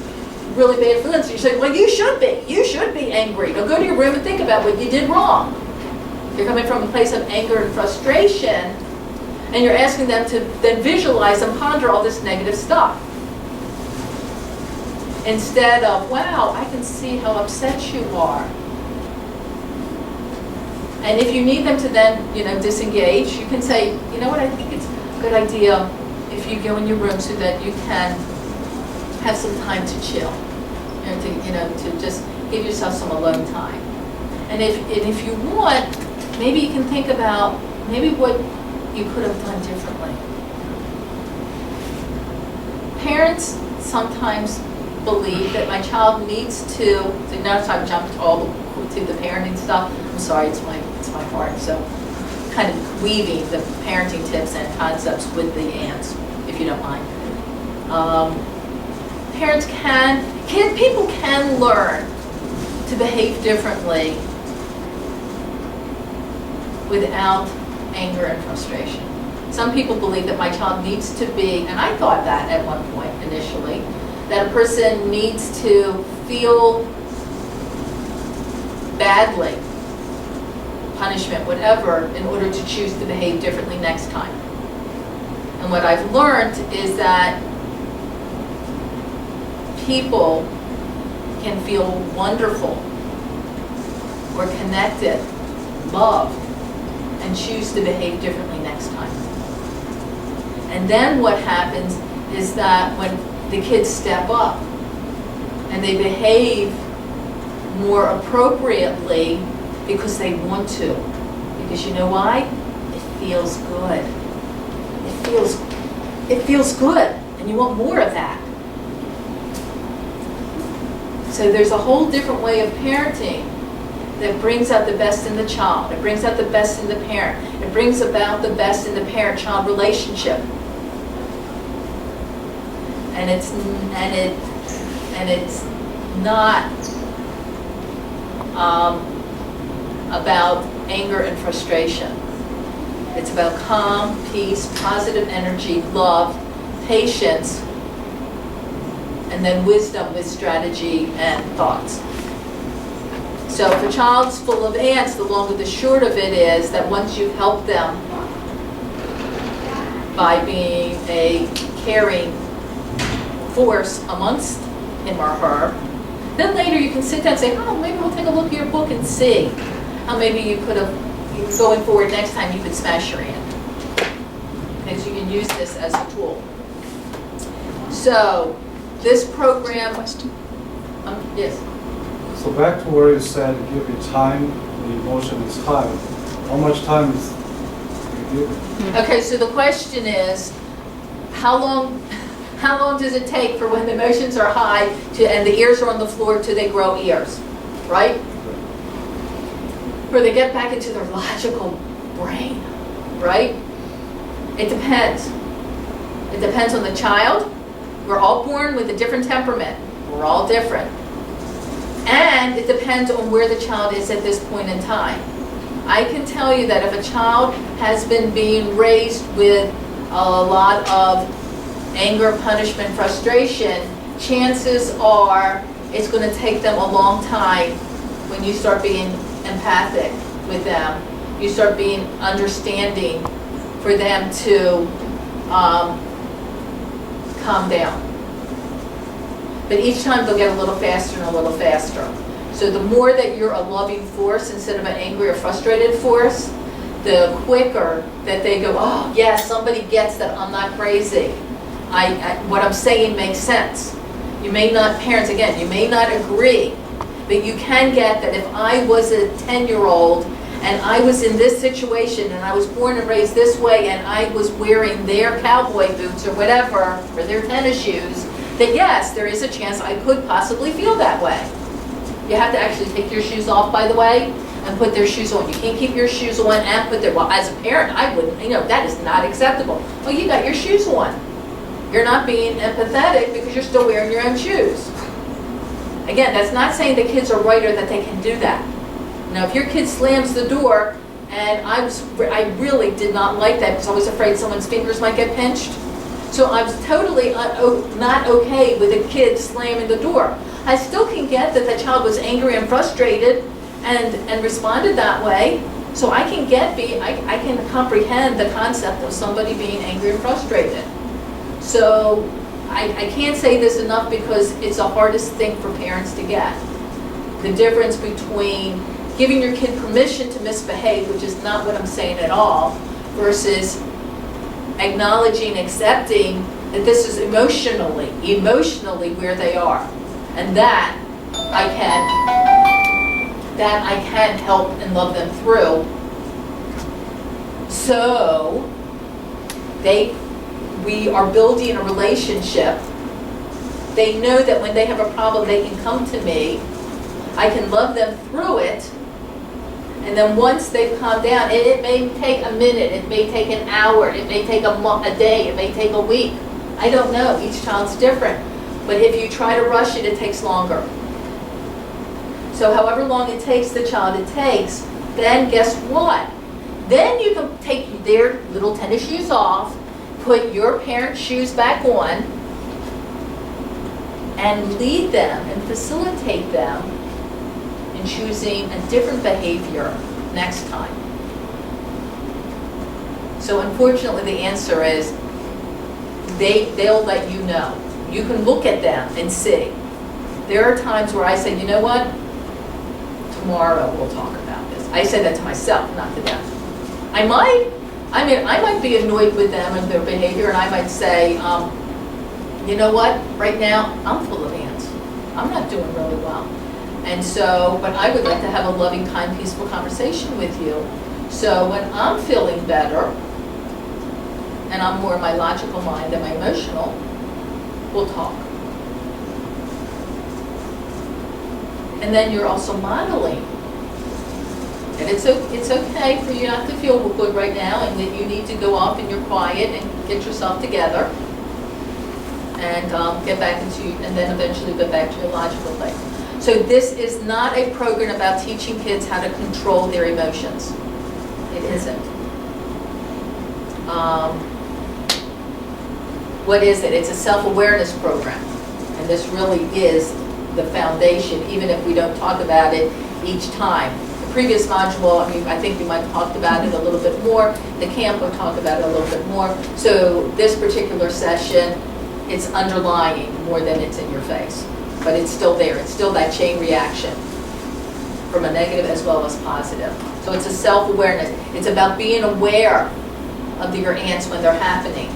[SPEAKER 1] really bad feelings. You say, well, you should be angry. Now go to your room and think about what you did wrong. You're coming from a place of anger and frustration, and you're asking them to then visualize and ponder all this negative stuff. Instead of, wow, I can see how upset you are. And if you need them to then, disengage, you can say, you know what, I think it's a good idea if you go in your room so that you can have some time to chill, to just give yourself some alone time. And if you want, maybe you can think about maybe what you could have done differently. Parents sometimes believe that my child needs to, so notice I've jumped all to the parenting stuff. I'm sorry, it's my part. So kind of weaving the parenting tips and concepts with the ants, if you don't mind. Parents people can learn to behave differently without anger and frustration. Some people believe that my child needs to be, and I thought that at one point initially, that a person needs to feel badly, punishment, whatever, in order to choose to behave differently next time. And what I've learned is that people can feel wonderful or connected, loved, and choose to behave differently next time. And then what happens is that when the kids step up and they behave more appropriately because they want to. Because you know why? It feels good. It feels good, and you want more of that. So there's a whole different way of parenting that brings out the best in the child. It brings out the best in the parent. It brings about the best in the parent-child relationship. And it's not about anger and frustration. It's about calm, peace, positive energy, love, patience, and then wisdom with strategy and thoughts. So if a child's full of ants, the long and the short of it is that once you've helped them by being a caring force amongst him or her, then later you can sit down and say, oh, maybe we'll take a look at your book and see how maybe you could have, going forward next time, you could smash your ant. Okay, so you can use this as a tool. So this program, yes.
[SPEAKER 4] So back to where you said give it time, the emotion is time. How much time is you give?
[SPEAKER 1] Okay, so the question is, how long does it take for when the emotions are high and the ears are on the floor till they grow ears? right? Where they get back into their logical brain, right? It depends. It depends on the child. We're all born with a different temperament. We're all different. And it depends on where the child is at this point in time. I can tell you that if a child has been being raised with a lot of anger, punishment, frustration, chances are it's going to take them a long time when you start being empathic with them. You start being understanding for them to calm down. But each time they'll get a little faster and a little faster. So the more that you're a loving force instead of an angry or frustrated force, the quicker that they go, oh yes, somebody gets that I'm not crazy. What I'm saying makes sense. You may not, parents, again, you may not agree, but you can get that if I was a 10-year-old and I was in this situation and I was born and raised this way and I was wearing their cowboy boots or whatever, or their tennis shoes, that yes, there is a chance I could possibly feel that way. You have to actually take your shoes off, by the way, and put their shoes on. You can't keep your shoes on and put their, well, as a parent, I wouldn't, that is not acceptable. Well, you got your shoes on. You're not being empathetic because you're still wearing your own shoes. Again, that's not saying the kids are right or that they can do that. Now, if your kid slams the door, and I really did not like that because I was afraid someone's fingers might get pinched. So I was totally not okay with a kid slamming the door. I still can get that the child was angry and frustrated and responded that way. So I can I can comprehend the concept of somebody being angry and frustrated. So I can't say this enough because it's the hardest thing for parents to get. The difference between giving your kid permission to misbehave, which is not what I'm saying at all, versus acknowledging, accepting that this is emotionally where they are. And that I can help and love them through. So we are building a relationship. They know that when they have a problem, they can come to me. I can love them through it. And then once they've calmed down, and it may take a minute, it may take an hour, it may take a day, it may take a week. I don't know. Each child's different. But if you try to rush it, it takes longer. So however long it takes the child then guess what? Then you can take their little tennis shoes off, put your parents' shoes back on, and lead them and facilitate them in choosing a different behavior next time. So unfortunately the answer is they'll let you know. You can look at them and see. There are times where I say, you know what? Tomorrow we'll talk about this. I say that to myself, not to them. I might be annoyed with them and their behavior, and I might say, you know what? Right now, I'm full of ants. I'm not doing really well. And so, but I would like to have a loving, kind, peaceful conversation with you. So when I'm feeling better, and I'm more in my logical mind than my emotional, we'll talk. And then you're also modeling. And it's okay for you not to feel good right now, and that you need to go off and you're quiet and get yourself together and get back into, and then eventually get back to your logical place. So this is not a program about teaching kids how to control their emotions. It isn't. What is it? It's a self-awareness program. And this really is the foundation, even if we don't talk about it each time. The previous module, I think we might have talked about it a little bit more. The camp will talk about it a little bit more. So this particular session, it's underlying more than it's in your face. But it's still there. It's still that chain reaction from a negative as well as positive. So it's a self-awareness. It's about being aware of your ants when they're happening.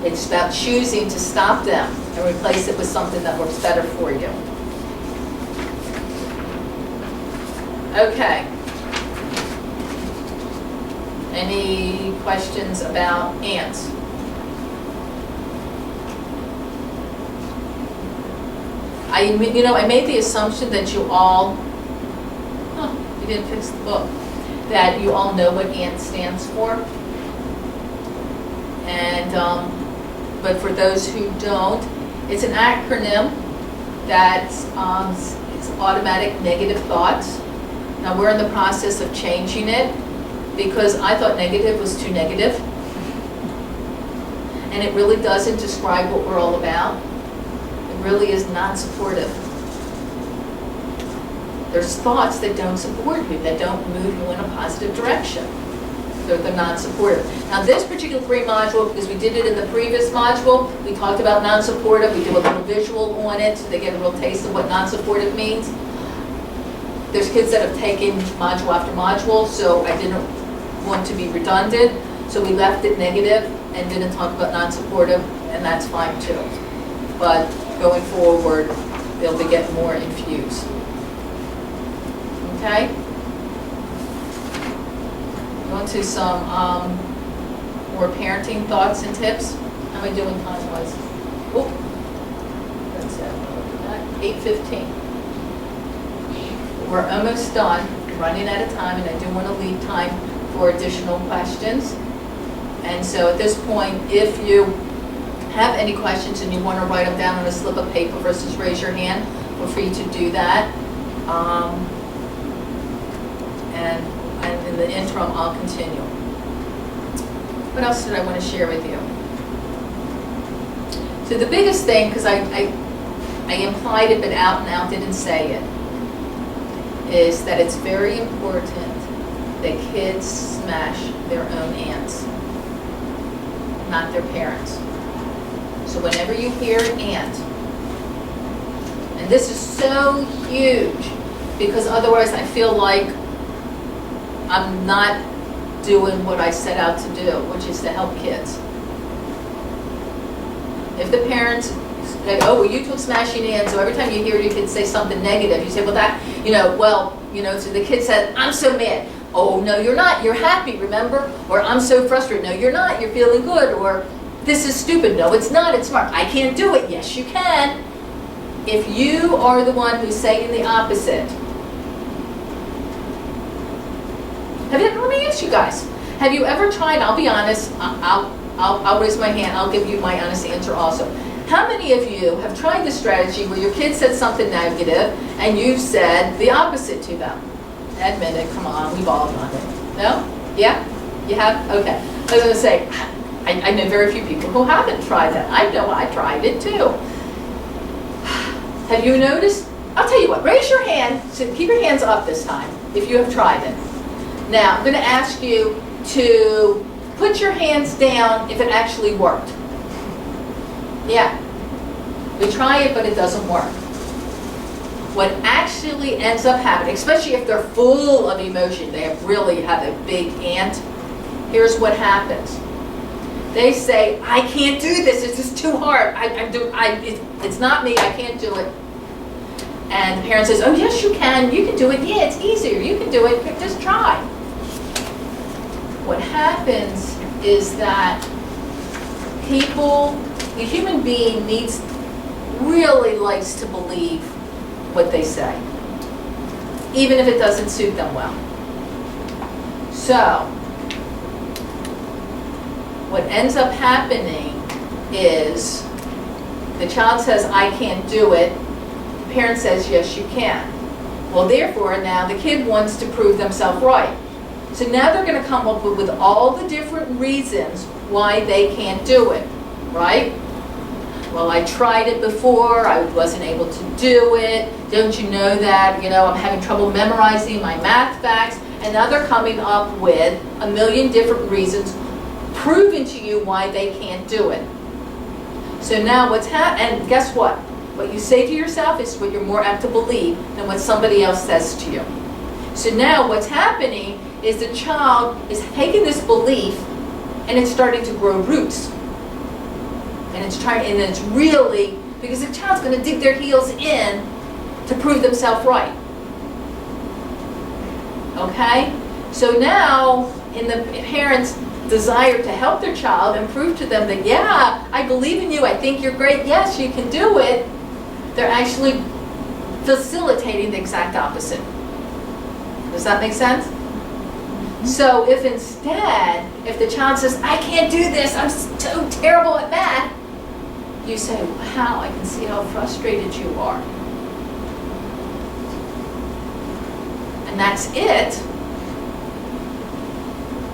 [SPEAKER 1] It's about choosing to stop them and replace it with something that works better for you. Okay. Any questions about ants? I made the assumption that you all You didn't fix the book. That you all know what ANT stands for. And, but for those who don't, it's an acronym that's it's automatic negative thoughts. Now we're in the process of changing it because I thought negative was too negative. And it really doesn't describe what we're all about. It really is not supportive. There's thoughts that don't support you, that don't move you in a positive direction. They're non-supportive. Now this particular free module, because we did it in the previous module, we talked about non-supportive, we did a little visual on it so they get a real taste of what non-supportive means. There's kids that have taken module after module, so I didn't want to be redundant, so we left it negative and didn't talk about non-supportive, and that's fine too. But going forward, they'll be getting more infused. Okay? On to some more parenting thoughts and tips. How am I doing time-wise? Oh, that's it. 8:15. We're almost done, running out of time, and I do want to leave time for additional questions. And so at this point, if you have any questions and you want to write them down on a slip of paper versus raise your hand, feel free to do that. And in the interim, I'll continue. What else did I want to share with you? So the biggest thing, because I implied it but out and out didn't say it, is that it's very important that kids smash their own ants, not their parents. So whenever you hear an ant, and this is so huge, because otherwise I feel like I'm not doing what I set out to do, which is to help kids. If the parents say, oh, well, you took smashing ants, so every time you hear your kids say something negative, you say, well, that, so the kid said, I'm so mad. Oh, no, you're not. You're happy, remember? Or I'm so frustrated. No, you're not. You're feeling good. Or this is stupid. No, it's not. It's smart. I can't do it. Yes, you can. If you are the one who's saying the opposite, let me ask you guys, have you ever tried, I'll be honest, I'll raise my hand, I'll give you my honest answer also. How many of you have tried this strategy where your kid said something negative and you've said the opposite to them? Admit it, come on, we've all done it. No? Yeah? You have? Okay. I was going to say, I know very few people who haven't tried that. I know I tried it too. Have you noticed? I'll tell you what, raise your hand, so keep your hands up this time if you have tried it. Now, I'm going to ask you to put your hands down if it actually worked. Yeah. We try it, but it doesn't work. What actually ends up happening, especially if they're full of emotion, they really have a big ant, here's what happens. They say, I can't do this, it's just too hard. It's not me, I can't do it. And the parent says, oh yes you can do it, yeah, it's easier, you can do it, just try. What happens is that the human being really likes to believe what they say, even if it doesn't suit them well. So, what ends up happening is the child says, I can't do it. The parent says, yes, you can. Well, therefore, now the kid wants to prove themselves right. So now they're going to come up with all the different reasons why they can't do it, right? Well, I tried it before, I wasn't able to do it. Don't you know that, I'm having trouble memorizing my math facts. And now they're coming up with a million different reasons proving to you why they can't do it. So now and guess what? What you say to yourself is what you're more apt to believe than what somebody else says to you. So now what's happening is the child is taking this belief and it's starting to grow roots. And it's really, because the child's going to dig their heels in to prove themselves right. Okay? So now, in the parents' desire to help their child and prove to them that, yeah, I believe in you, I think you're great, yes, you can do it, they're actually facilitating the exact opposite. Does that make sense? So if instead, if the child says, I can't do this, I'm so terrible at math, you say, wow, I can see how frustrated you are. And that's it.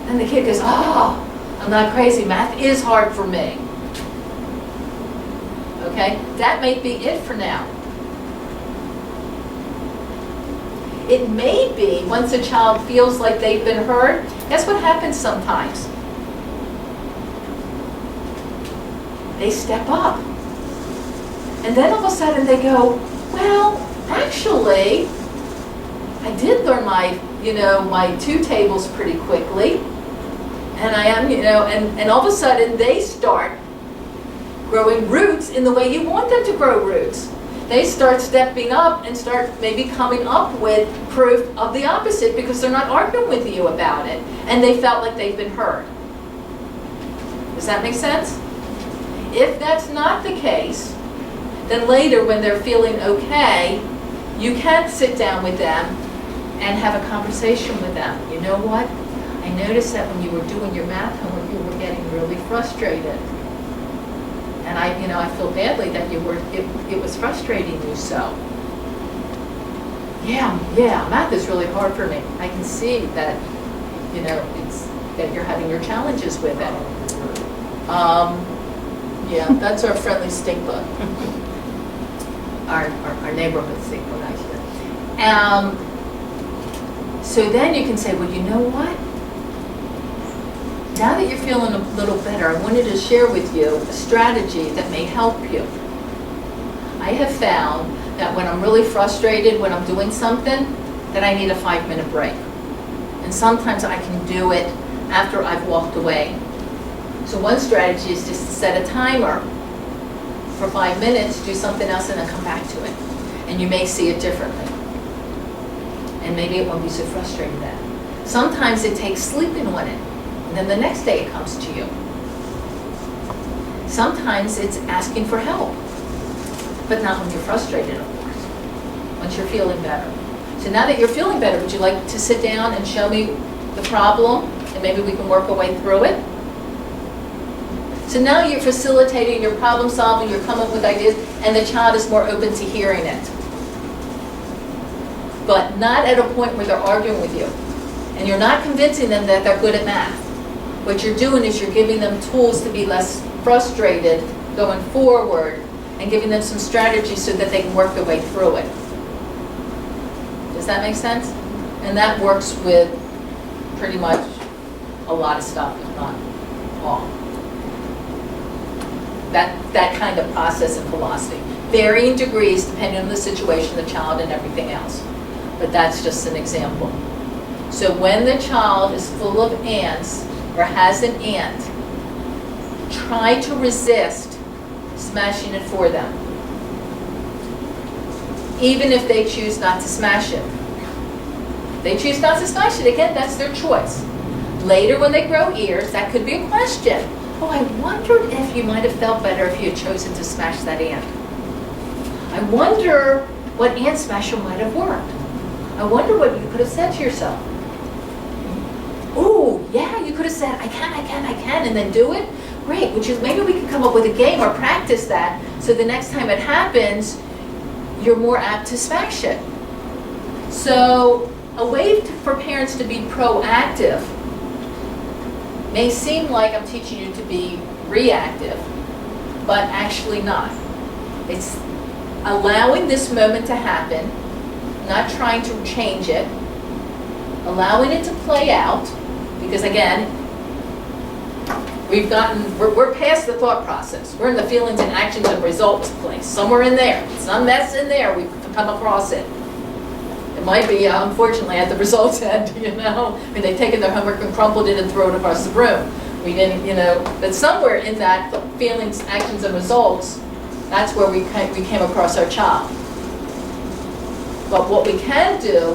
[SPEAKER 1] And the kid goes, oh, I'm not crazy, math is hard for me. Okay, that may be it for now. It may be, once a child feels like they've been heard, guess what happens sometimes? They step up. And then all of a sudden they go, well, actually, I did learn my 2 tables pretty quickly. And I am, and all of a sudden they start growing roots in the way you want them to grow roots. They start stepping up and start maybe coming up with proof of the opposite because they're not arguing with you about it and they felt like they've been heard. Does that make sense? If that's not the case, then later when they're feeling okay, you can sit down with them and have a conversation with them. You know what? I noticed that when you were doing your math homework, you were getting really frustrated. And I feel badly that it was frustrating you so. Yeah, math is really hard for me. I can see that, that you're having your challenges with it. Yeah, that's our friendly stink bug. Our neighborhood stink bug, actually. So then you can say, well, you know what? Now that you're feeling a little better, I wanted to share with you a strategy that may help you. I have found that when I'm really frustrated when I'm doing something, that I need a 5-minute break. And sometimes I can do it after I've walked away. So one strategy is just to set a timer for 5 minutes, do something else, and then come back to it. And you may see it differently. And maybe it won't be so frustrating then. Sometimes it takes sleeping on it. And then the next day it comes to you. Sometimes it's asking for help, but not when you're frustrated, of course, once you're feeling better. So now that you're feeling better, would you like to sit down and show me the problem, and maybe we can work our way through it? So now you're facilitating your problem solving, you're coming up with ideas, and the child is more open to hearing it. But not at a point where they're arguing with you. And you're not convincing them that they're good at math. What you're doing is you're giving them tools to be less frustrated going forward and giving them some strategies so that they can work their way through it. Does that make sense? And that works with pretty much a lot of stuff, if not all. That kind of process and philosophy. Varying degrees depending on the situation, the child, and everything else. But that's just an example. So when the child is full of ants or has an ant, try to resist smashing it for them. Even if they choose not to smash it. They choose not to smash it, again, that's their choice. Later when they grow ears, that could be a question. Oh, I wondered if you might have felt better if you had chosen to smash that ant. I wonder what ant smasher might have worked. I wonder what you could have said to yourself. Oh, yeah, you could have said, I can, and then do it. Great, which is maybe we can come up with a game or practice that so the next time it happens, you're more apt to smash it. So a way for parents to be proactive may seem like I'm teaching you to be reactive, but actually not. It's allowing this moment to happen, not trying to change it, allowing it to play out, because again, we're past the thought process. We're in the feelings and actions and results place. Somewhere in there. Some mess in there, we've come across it. It might be, unfortunately, at the results end, I mean, they've taken their homework and crumpled it and thrown it across the room. We didn't, but somewhere in that feelings, actions, and results, that's where we came across our child. But what we can do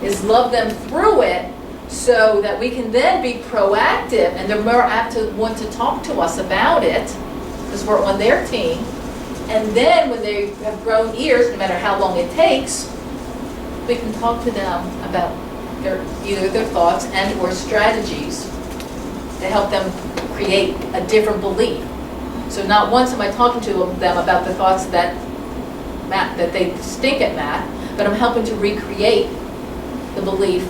[SPEAKER 1] is love them through it so that we can then be proactive and they're more apt to want to talk to us about it because we're on their team. And then when they have grown ears, no matter how long it takes, we can talk to them about either their thoughts and or strategies to help them create a different belief. So not once am I talking to them about the thoughts that they stink at math, but I'm helping to recreate the belief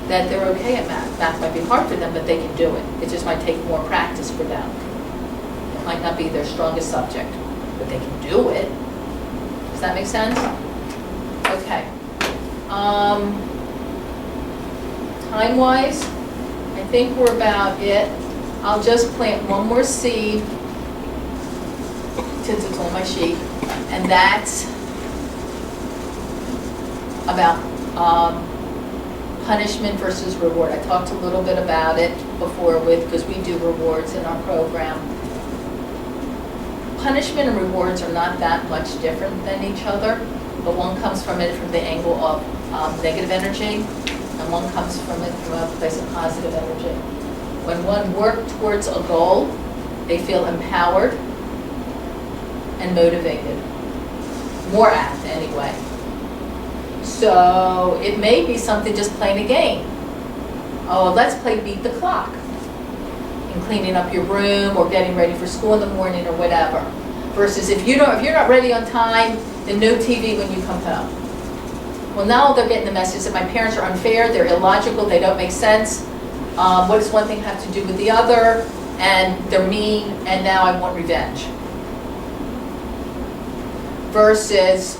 [SPEAKER 1] that they're okay at math. Math might be hard for them, but they can do it. It just might take more practice for them. It might not be their strongest subject, but they can do it. Does that make sense? Okay. Time-wise, I think we're about it. I'll just plant one more seed since it's on my sheet, and that's about punishment versus reward. I talked a little bit about it before because we do rewards in our program. Punishment and rewards are not that much different than each other, but one comes from it from the angle of negative energy, and one comes from it from a place of positive energy. When one works towards a goal, they feel empowered and motivated. More apt, anyway. So it may be something just playing a game. Oh, let's play beat the clock. And cleaning up your room or getting ready for school in the morning or whatever. Versus if you're not ready on time, then no TV when you come home. Well, now they're getting the message that my parents are unfair, they're illogical, they don't make sense. What does one thing have to do with the other? And they're mean, and now I want revenge. Versus,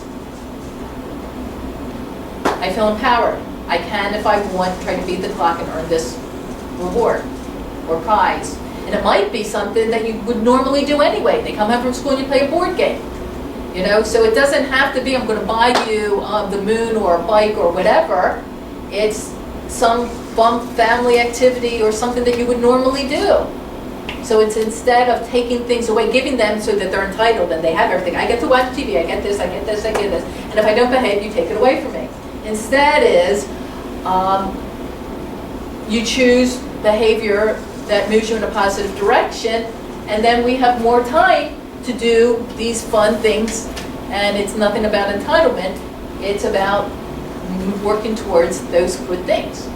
[SPEAKER 1] I feel empowered. I can, if I want, try to beat the clock and earn this reward or prize. And it might be something that you would normally do anyway. They come home from school and you play a board game. You know, so it doesn't have to be, I'm going to buy you the moon or a bike or whatever. It's some fun family activity or something that you would normally do. So it's instead of taking things away, giving them so that they're entitled and they have everything. I get to watch TV, I get this, I get this, I get this. And if I don't behave, you take it away from me. Instead is, you choose behavior that moves you in a positive direction, and then we have more time to do these fun things. And it's nothing about entitlement, it's about working towards those good things.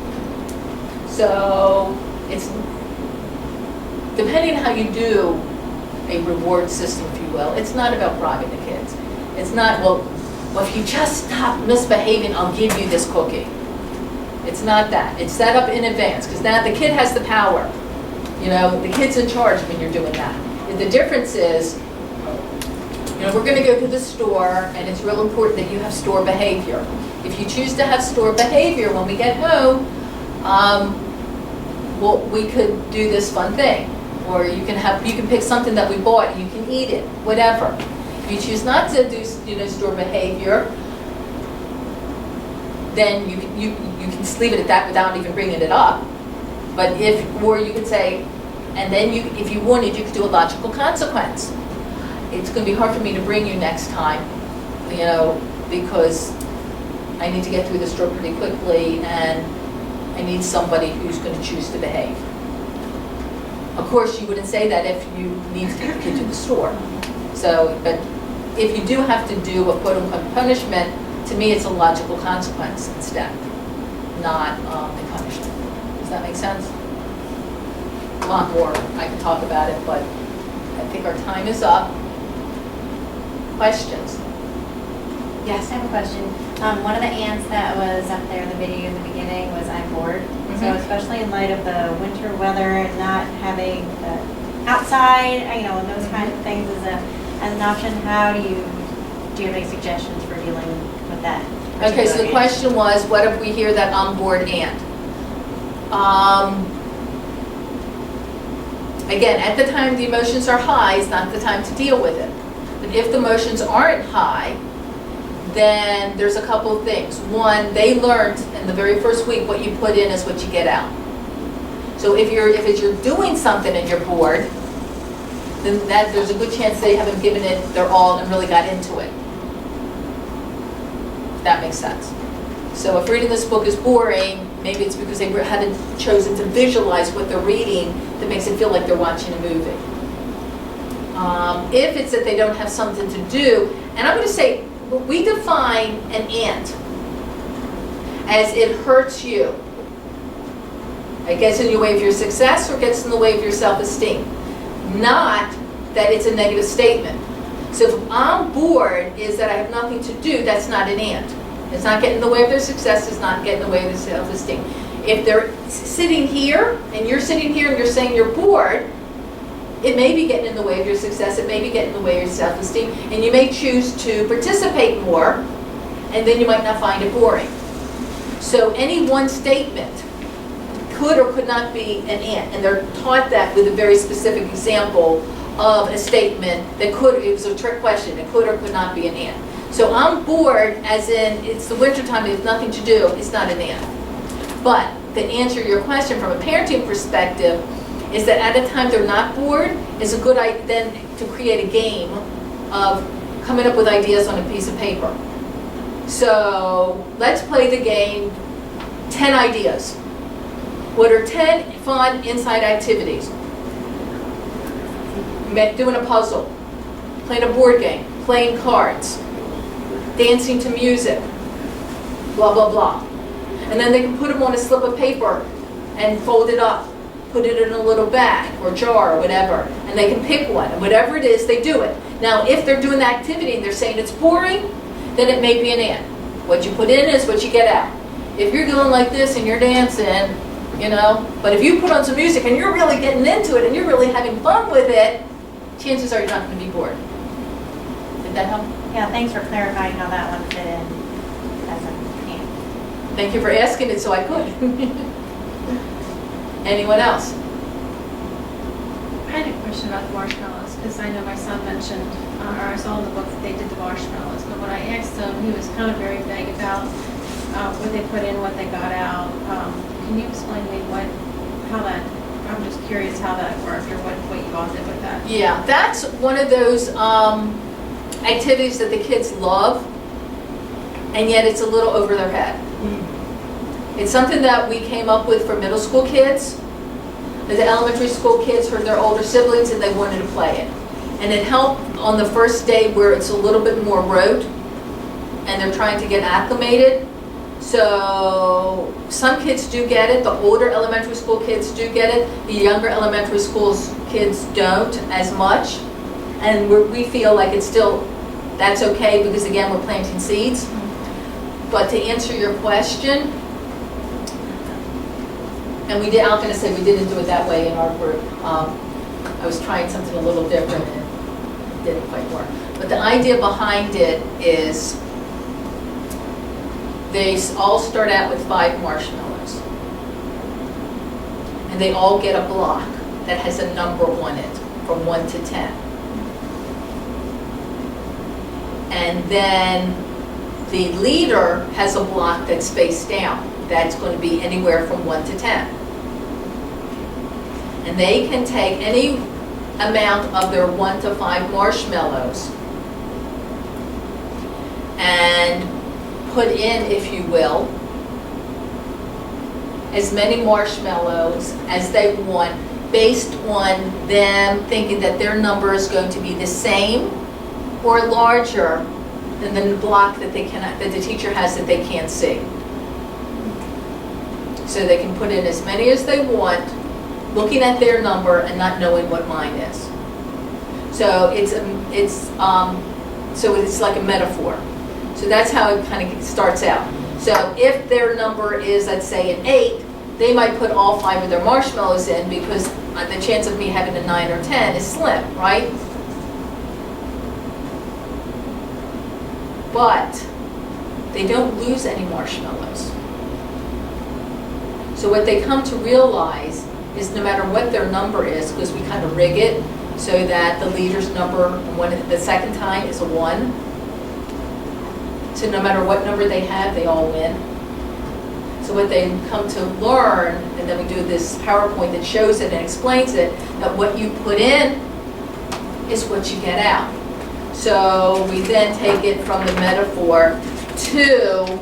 [SPEAKER 1] So it's depending on how you do a reward system, if you will, it's not about bribing the kids. It's not, well, if you just stop misbehaving, I'll give you this cookie. It's not that. It's set up in advance, because now the kid has the power. You know, the kid's in charge when you're doing that. And the difference is, you know, we're going to go to the store, and it's real important that you have store behavior. If you choose to have store behavior when we get home, well, we could do this fun thing. Or you can pick something that we bought and you can eat it, whatever. If you choose not to do, you know, store behavior, then you can just leave it at that without even bringing it up. But or you could say, and then if you wanted, you could do a logical consequence. It's going to be hard for me to bring you next time, you know, because I need to get through the store pretty quickly and I need somebody who's going to choose to behave. Of course, you wouldn't say that if you need to take the kid to the store. So, but if you do have to do a quote-unquote punishment, to me it's a logical consequence instead, not a punishment. Does that make sense? A lot more, I can talk about it, but I think our time is up. Questions?
[SPEAKER 5] Yes, I have a question. One of the ants that was up there in the video in the beginning was I'm bored. So especially in light of the winter weather and not having outside, you know, and those kinds of things as an option, do you have any suggestions for dealing with that?
[SPEAKER 1] Okay, so the question was, what if we hear that I'm bored ant? Again, at the time the emotions are high, it's not the time to deal with it. But if the emotions aren't high, then there's a couple of things. One, they learned in the very first week what you put in is what you get out. So if you're doing something and you're bored, then there's a good chance they haven't given it their all and really got into it. If that makes sense. So if reading this book is boring, maybe it's because they haven't chosen to visualize what they're reading that makes it feel like they're watching a movie. If it's that they don't have something to do, and I'm going to say, we define an ant as it hurts you. It gets in the way of your success or gets in the way of your self-esteem. Not that it's a negative statement. So if I'm bored is that I have nothing to do, that's not an and. It's not getting in the way of their success, it's not getting in the way of their self-esteem. If they're sitting here and you're sitting here and you're saying you're bored, it may be getting in the way of your success, it may be getting in the way of your self-esteem, and you may choose to participate more, and then you might not find it boring. So any one statement could or could not be an and they're taught that with a very specific example of a statement that could, it was a trick question, it could or could not be an and. So I'm bored, as in it's the winter time, there's nothing to do, it's not an and. But to answer your question from a parenting perspective, is that at a time they're not bored, is a good idea then to create a game of coming up with ideas on a piece of paper. So let's play the game 10 ideas. What are 10 fun inside activities? Doing a puzzle, playing a board game, playing cards, dancing to music, blah, blah, blah. And then they can put them on a slip of paper and fold it up, put it in a little bag or jar or whatever, and they can pick one. And whatever it is, they do it. Now, if they're doing the activity and they're saying it's boring, then it may be an and. What you put in is what you get out. If you're going like this and you're dancing, you know, but if you put on some music and you're really getting into it and you're really having fun with it, chances are you're not going to be bored. Did that help?
[SPEAKER 5] Yeah, thanks for clarifying how that one fit in as an and.
[SPEAKER 1] Thank you for asking it so I could. Anyone else?
[SPEAKER 2] I had a question about the marshmallows, because I know my son mentioned, or I saw in the book that they did the marshmallows, but when I asked him, he was kind of very vague about what they put in, what they got out. Can you explain to me how that, I'm just curious how that worked, or what you all did with that?
[SPEAKER 1] Yeah, that's one of those activities that the kids love, and yet it's a little over their head. It's something that we came up with for middle school kids. The elementary school kids heard their older siblings and they wanted to play it. And it helped on the first day where it's a little bit more rote and they're trying to get acclimated. So some kids do get it, the older elementary school kids do get it, the younger elementary school kids don't as much. And we feel like it's still, that's okay because again, we're planting seeds. But to answer your question, and I'm going to say we didn't do it that way in our group. I was trying something a little different and it didn't quite work. But the idea behind it is they all start out with 5 marshmallows. And they all get a block that has a number on it from 1 to 10. And then the leader has a block that's spaced down. That's going to be anywhere from 1 to 10. And they can take any amount of their 1 to 5 marshmallows and put in, if you will, as many marshmallows as they want based on them thinking that their number is going to be the same or larger than the block that the teacher has that they can't see. So they can put in as many as they want, looking at their number and not knowing what mine is. So it's like a metaphor. So that's how it kind of starts out. So if their number is, let's say, an 8, they might put all 5 of their marshmallows in because the chance of me having a 9 or 10 is slim, right? But they don't lose any marshmallows. So what they come to realize is no matter what their number is, because we kind of rig it so that the leader's number the second time is a 1. So no matter what number they have, they all win. So what they come to learn, and then we do this PowerPoint that shows it and explains it, that what you put in is what you get out. So we then take it from the metaphor to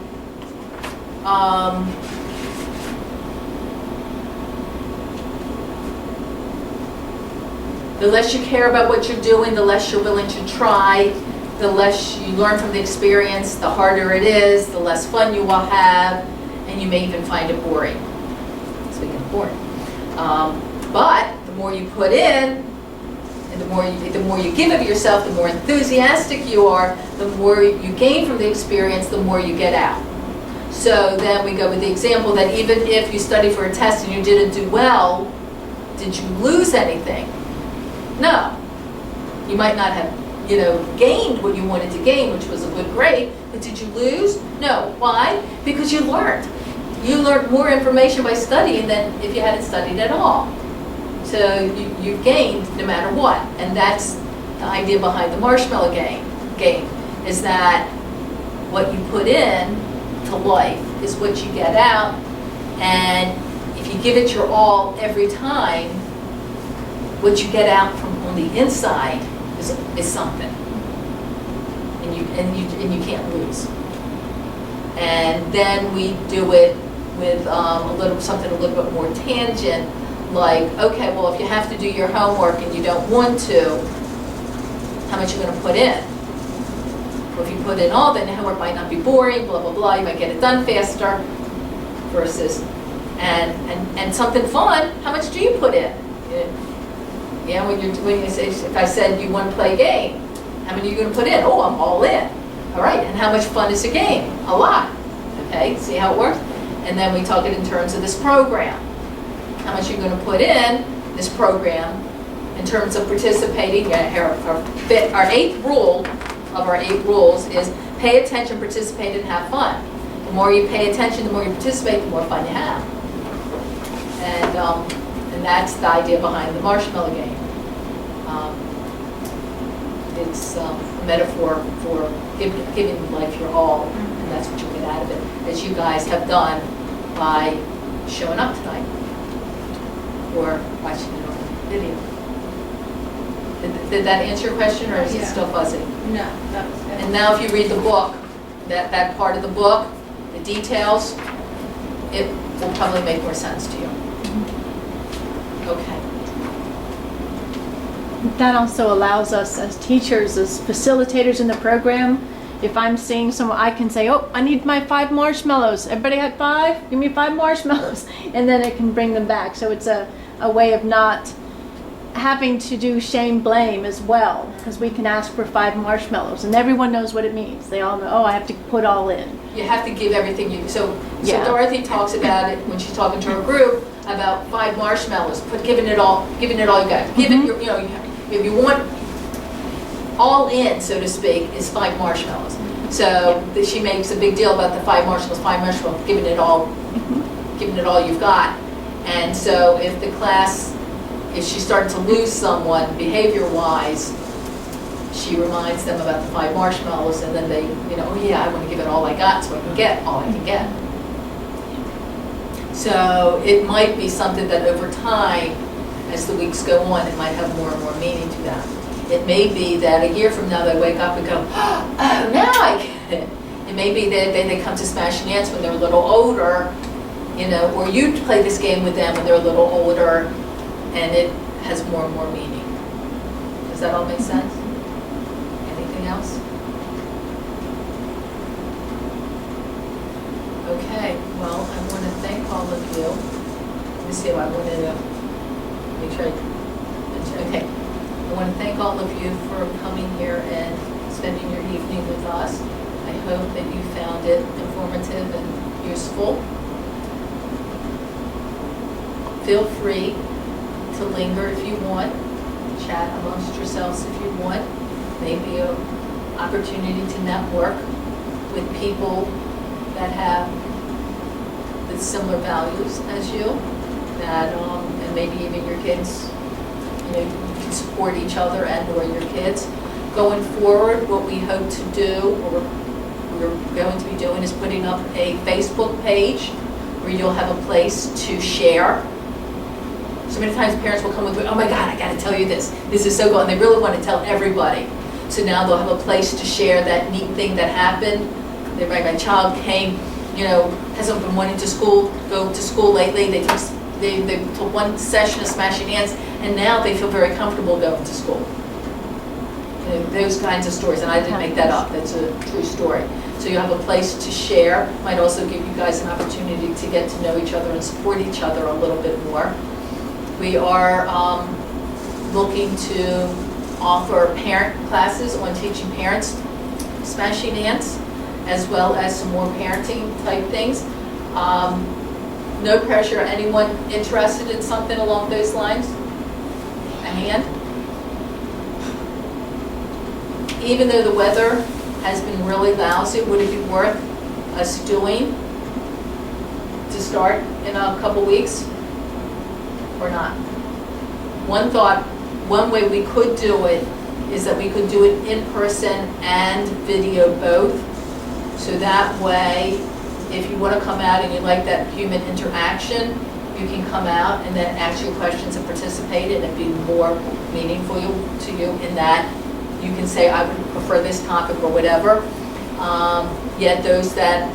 [SPEAKER 1] the less you care about what you're doing, the less you're willing to try, the less you learn from the experience, the harder it is, the less fun you will have, and you may even find it boring. Speaking of boring. But the more you put in, and the more you give of yourself, the more enthusiastic you are, the more you gain from the experience, the more you get out. So then we go with the example that even if you study for a test and you didn't do well, did you lose anything? No. You might not have, gained what you wanted to gain, which was a good grade, but did you lose? No. Why? Because you learned. You learned more information by studying than if you hadn't studied at all. So you gained no matter what. And that's the idea behind the marshmallow game, is that what you put in to life is what you get out. And if you give it your all every time, what you get out from on the inside is something. And you can't lose. And then we do it with something a little bit more tangent, like, okay, well, if you have to do your homework and you don't want to, how much are you going to put in? Well, if you put in all, then the homework might not be boring, blah, blah, blah, you might get it done faster, versus, and something fun, how much do you put in? Yeah, when you say, if I said you want to play a game, how many are you going to put in? Oh, I'm all in. All right, and how much fun is a game? A lot. Okay, see how it works? And then we talk it in terms of this program. How much you're going to put in this program in terms of participating. Our eighth rule of our 8 rules is pay attention, participate, and have fun. The more you pay attention, the more you participate, the more fun you have. And that's the idea behind the marshmallow game. It's a metaphor for giving life your all, and that's what you get out of it, as you guys have done by showing up tonight or watching it on video. Did that answer your question, or is it still fuzzy?
[SPEAKER 2] No, that was good.
[SPEAKER 1] And now if you read the book, that part of the book, the details, it will probably make more sense to you. Okay.
[SPEAKER 6] That also allows us as teachers, as facilitators in the program, if I'm seeing someone, I can say, oh, I need my 5 marshmallows. Everybody had 5? Give me 5 marshmallows. And then it can bring them back. So it's a way of not having to do shame blame as well, because we can ask for 5 marshmallows and everyone knows what it means. They all know, oh, I have to put all in.
[SPEAKER 1] You have to give everything you, so
[SPEAKER 6] Yeah.
[SPEAKER 1] Dorothy talks about it when she's talking to her group about 5 marshmallows, giving it all you got. Give it your, if you want all in, so to speak, is 5 marshmallows. So she makes a big deal about the 5 marshmallows, giving it all you've got. And so if the class, if she's starting to lose someone behavior-wise, she reminds them about the 5 marshmallows, and then they, oh yeah, I want to give it all I got so I can get all I can get. So it might be something that over time, as the weeks go on, it might have more and more meaning to them. It may be that a year from now they wake up and go, oh, now I get it. It may be that they come to Smash and Dance when they're a little older, or you play this game with them when they're a little older, and it has more and more meaning. Does that all make sense? Anything else? Okay, well, I want to thank all of you. Let me see if I wanted to make sure okay. I want to thank all of you for coming here and spending your evening with us. I hope that you found it informative and useful. Feel free to linger if you want, chat amongst yourselves if you want. Maybe an opportunity to network with people that have the similar values as you, that and maybe even your kids, you can support each other and or your kids. Going forward, what we hope to do, or we're going to be doing, is putting up a Facebook page where you'll have a place to share. So many times parents will come with, oh my God, I got to tell you this. This is so cool, and they really want to tell everybody. So now they'll have a place to share that neat thing that happened. My child came, hasn't been wanting to go to school lately. They took one session of Smash and Dance, and now they feel very comfortable going to school. those kinds of stories, and I didn't make that up, that's a true story. So you have a place to share, might also give you guys an opportunity to get to know each other and support each other a little bit more. We are looking to offer parent classes on teaching parents smashing ants, as well as some more parenting type things. No pressure, anyone interested in something along those lines? A hand? Even though the weather has been really lousy, would it be worth us doing to start in a couple weeks or not? One thought, one way we could do it is that we could do it in person and video both. So that way, if you want to come out and you like that human interaction, you can come out and then ask your questions and participate and it'd be more meaningful to you in that you can say, I would prefer this topic or whatever. Yet those that,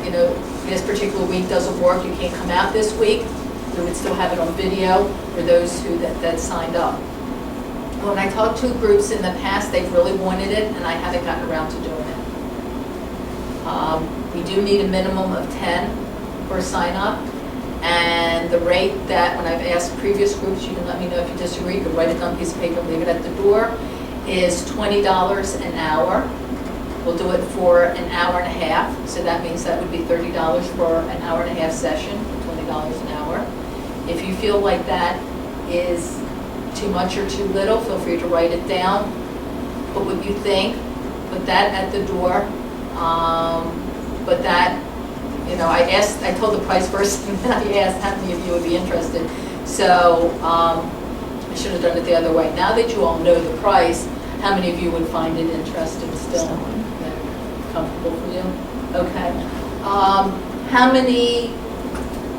[SPEAKER 1] this particular week doesn't work, you can't come out this week, we would still have it on video for those who that signed up. When I talked to groups in the past, they really wanted it and I haven't gotten around to doing it. We do need a minimum of 10 for sign up. And the rate that, when I've asked previous groups, you can let me know if you disagree, you can write it on a piece of paper and leave it at the door, is $20 an hour. We'll do it for an hour and a half, so that means that would be $30 for an hour and a half session, $20 an hour. If you feel like that is too much or too little, feel free to write it down. Put what you think, put that at the door. But that, I told the price first, and then I asked how many of you would be interested. So I should have done it the other way. Now that you all know the price, how many of you would find it interesting still? Comfortable for you? Okay. How many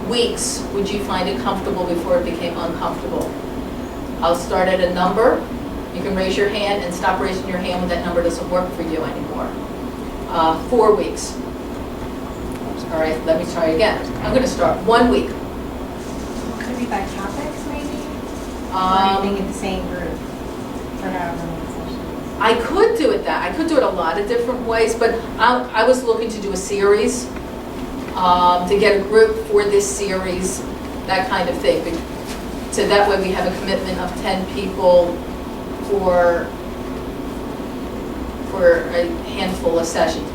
[SPEAKER 1] weeks would you find it comfortable before it became uncomfortable? I'll start at a number. You can raise your hand and stop raising your hand when that number doesn't work for you anymore. 4 weeks. All right, let me try again. I'm going to start 1 week.
[SPEAKER 5] Could it be by topics, maybe? Or do you think it's the same group for however many sessions?
[SPEAKER 1] I could do it I could do it a lot of different ways, but I was looking to do a series, to get a group for this series, that kind of thing. So that way we have a commitment of 10 people for a handful of sessions.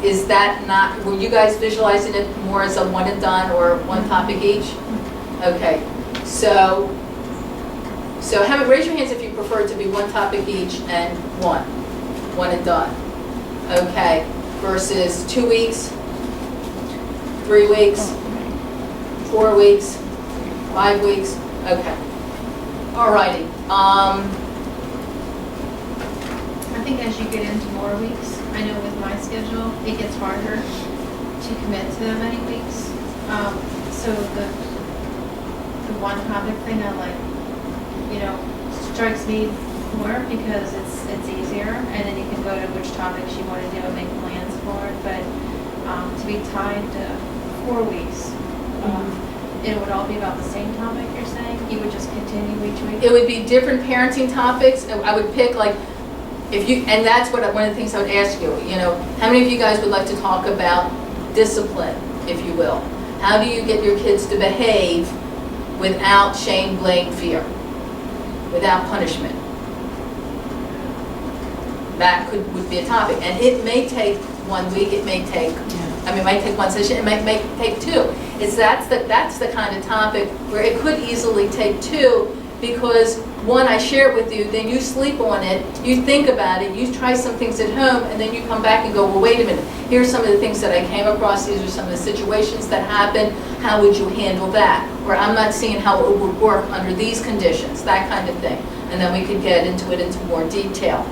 [SPEAKER 1] Is that not, were you guys visualizing it more as a one and done or one topic each? Okay, so raise your hands if you prefer it to be one topic each and one and done. Okay, versus 2 weeks, 3 weeks, 4 weeks, 5 weeks, okay. All righty.
[SPEAKER 2] I think as you get into more weeks, I know with my schedule, it gets harder to commit to that many weeks. So the one topic thing I like, strikes me more because it's easier, and then you can go to which topics you want to do and make plans for it. But to be tied to 4 weeks, it would all be about the same topic, you're saying? You would just continue each week?
[SPEAKER 1] It would be different parenting topics. I would pick and that's one of the things I would ask you, how many of you guys would like to talk about discipline, if you will? How do you get your kids to behave without shame, blame, fear, without punishment? That would be a topic. And it may take 1 week, it may take, it might take one session, it may take 2. That's the kind of topic where it could easily take 2, because one, I share it with you, then you sleep on it, you think about it, you try some things at home, and then you come back and go, well, wait a minute, here's some of the things that I came across, these are some of the situations that happened, how would you handle that? Or I'm not seeing how it would work under these conditions, that kind of thing. And then we could get into it into more detail.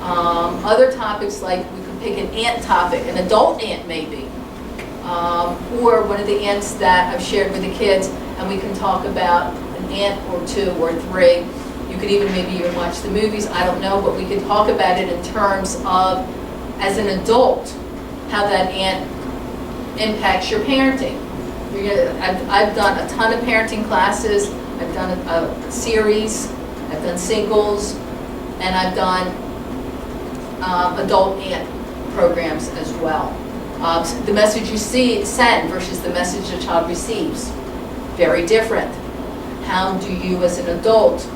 [SPEAKER 1] Other topics, like we could pick an ant topic, an adult ant maybe, or one of the ants that I've shared with the kids, and we can talk about an ant or 2 or 3. You could maybe even watch the movies, I don't know, but we could talk about it in terms of, as an adult, how that ant impacts your parenting. I've done a ton of parenting classes, I've done a series, I've done singles, and I've done adult and programs as well. The message you send versus the message the child receives, very different. How do you as an adult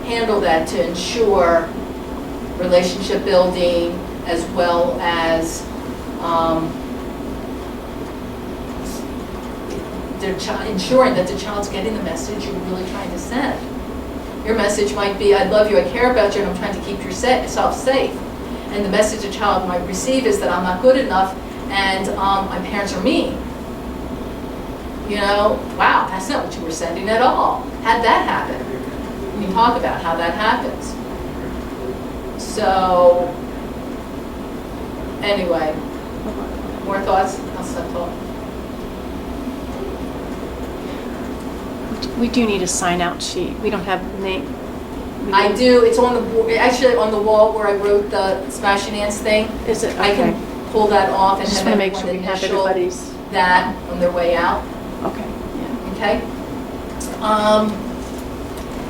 [SPEAKER 1] handle that to ensure relationship building as well as ensuring that the child's getting the message you're really trying to send? Your message might be, I love you, I care about you, and I'm trying to keep yourself safe. And the message a child might receive is that I'm not good enough and my parents are mean. You know, wow, that's not what you were sending at all. How'd that happen? We can talk about how that happens. So, anyway, more thoughts? I'll stop talking.
[SPEAKER 6] We do need a sign-out sheet. We don't have the name.
[SPEAKER 1] I do, it's on the, actually on the wall where I wrote the Smashing Ants thing.
[SPEAKER 6] Is it?
[SPEAKER 1] I
[SPEAKER 6] Okay.
[SPEAKER 1] can pull that off
[SPEAKER 6] I
[SPEAKER 1] and
[SPEAKER 6] just
[SPEAKER 1] have
[SPEAKER 6] want to make sure
[SPEAKER 1] everyone
[SPEAKER 6] we have
[SPEAKER 1] initial
[SPEAKER 6] everybody's.
[SPEAKER 1] that on their way out.
[SPEAKER 6] Okay, yeah.
[SPEAKER 1] Okay?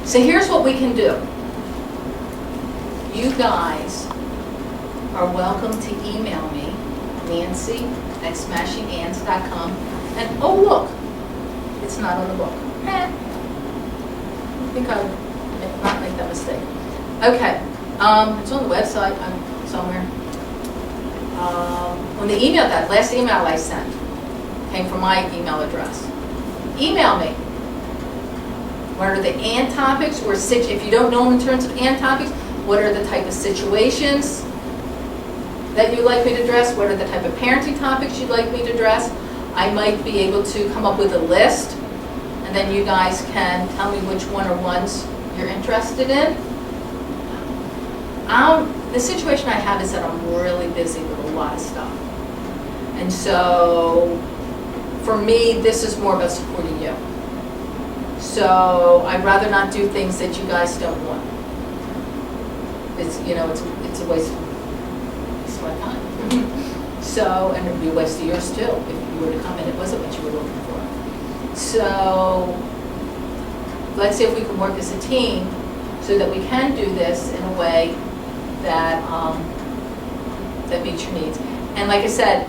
[SPEAKER 1] So here's what we can do. You guys are welcome to email me, Nancy@smashingants.com. And oh look, it's not on the book. I think I did not make that mistake. Okay, it's on the website somewhere. On the email, that last email I sent came from my email address. Email me. What are the AND topics, or if you don't know them in terms of AND topics, what are the type of situations that you'd like me to address? What are the type of parenting topics you'd like me to address? I might be able to come up with a list, and then you guys can tell me which one or ones you're interested in. The situation I have is that I'm really busy with a lot of stuff. And so, for me, this is more about supporting you. So, I'd rather not do things that you guys don't want. It's, you know, it's a waste of my time. So, and it'd be a waste of yours too, if you were to come and it wasn't what you were looking for. So, let's see if we can work as a team so that we can do this in a way that that meets your needs. And like I said,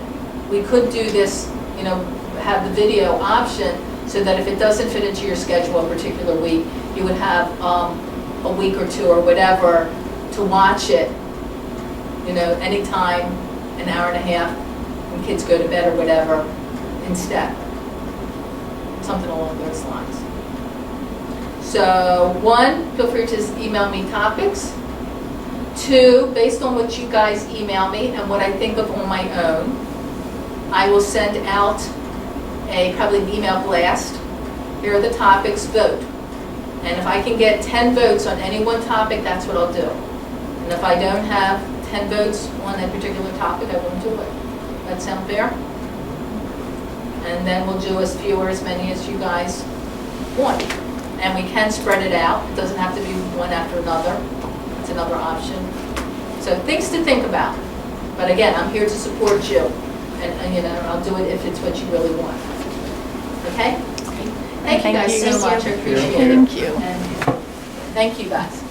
[SPEAKER 1] we could do this, you know, have the video option so that if it doesn't fit into your schedule a particular week, you would have a week or two or whatever to watch it, you know, anytime, an hour and a half, when kids go to bed or whatever, instead. Something along those lines. So, 1, feel free to email me topics. 2, based on what you guys email me and what I think of on my own, I will send out probably an email blast. Here are the topics, vote. And if I can get 10 votes on any one topic, that's what I'll do. And if I don't have 10 votes on that particular topic, I won't do it. That sound fair? And then we'll do as few or as many as you guys want. And we can spread it out. It doesn't have to be one after another. It's another option. So things to think about. But again, I'm here to support you. And you know, I'll do it if it's what you really want. Okay? Thank you guys so much. I appreciate it.
[SPEAKER 6] Thank you.
[SPEAKER 1] And thank you guys.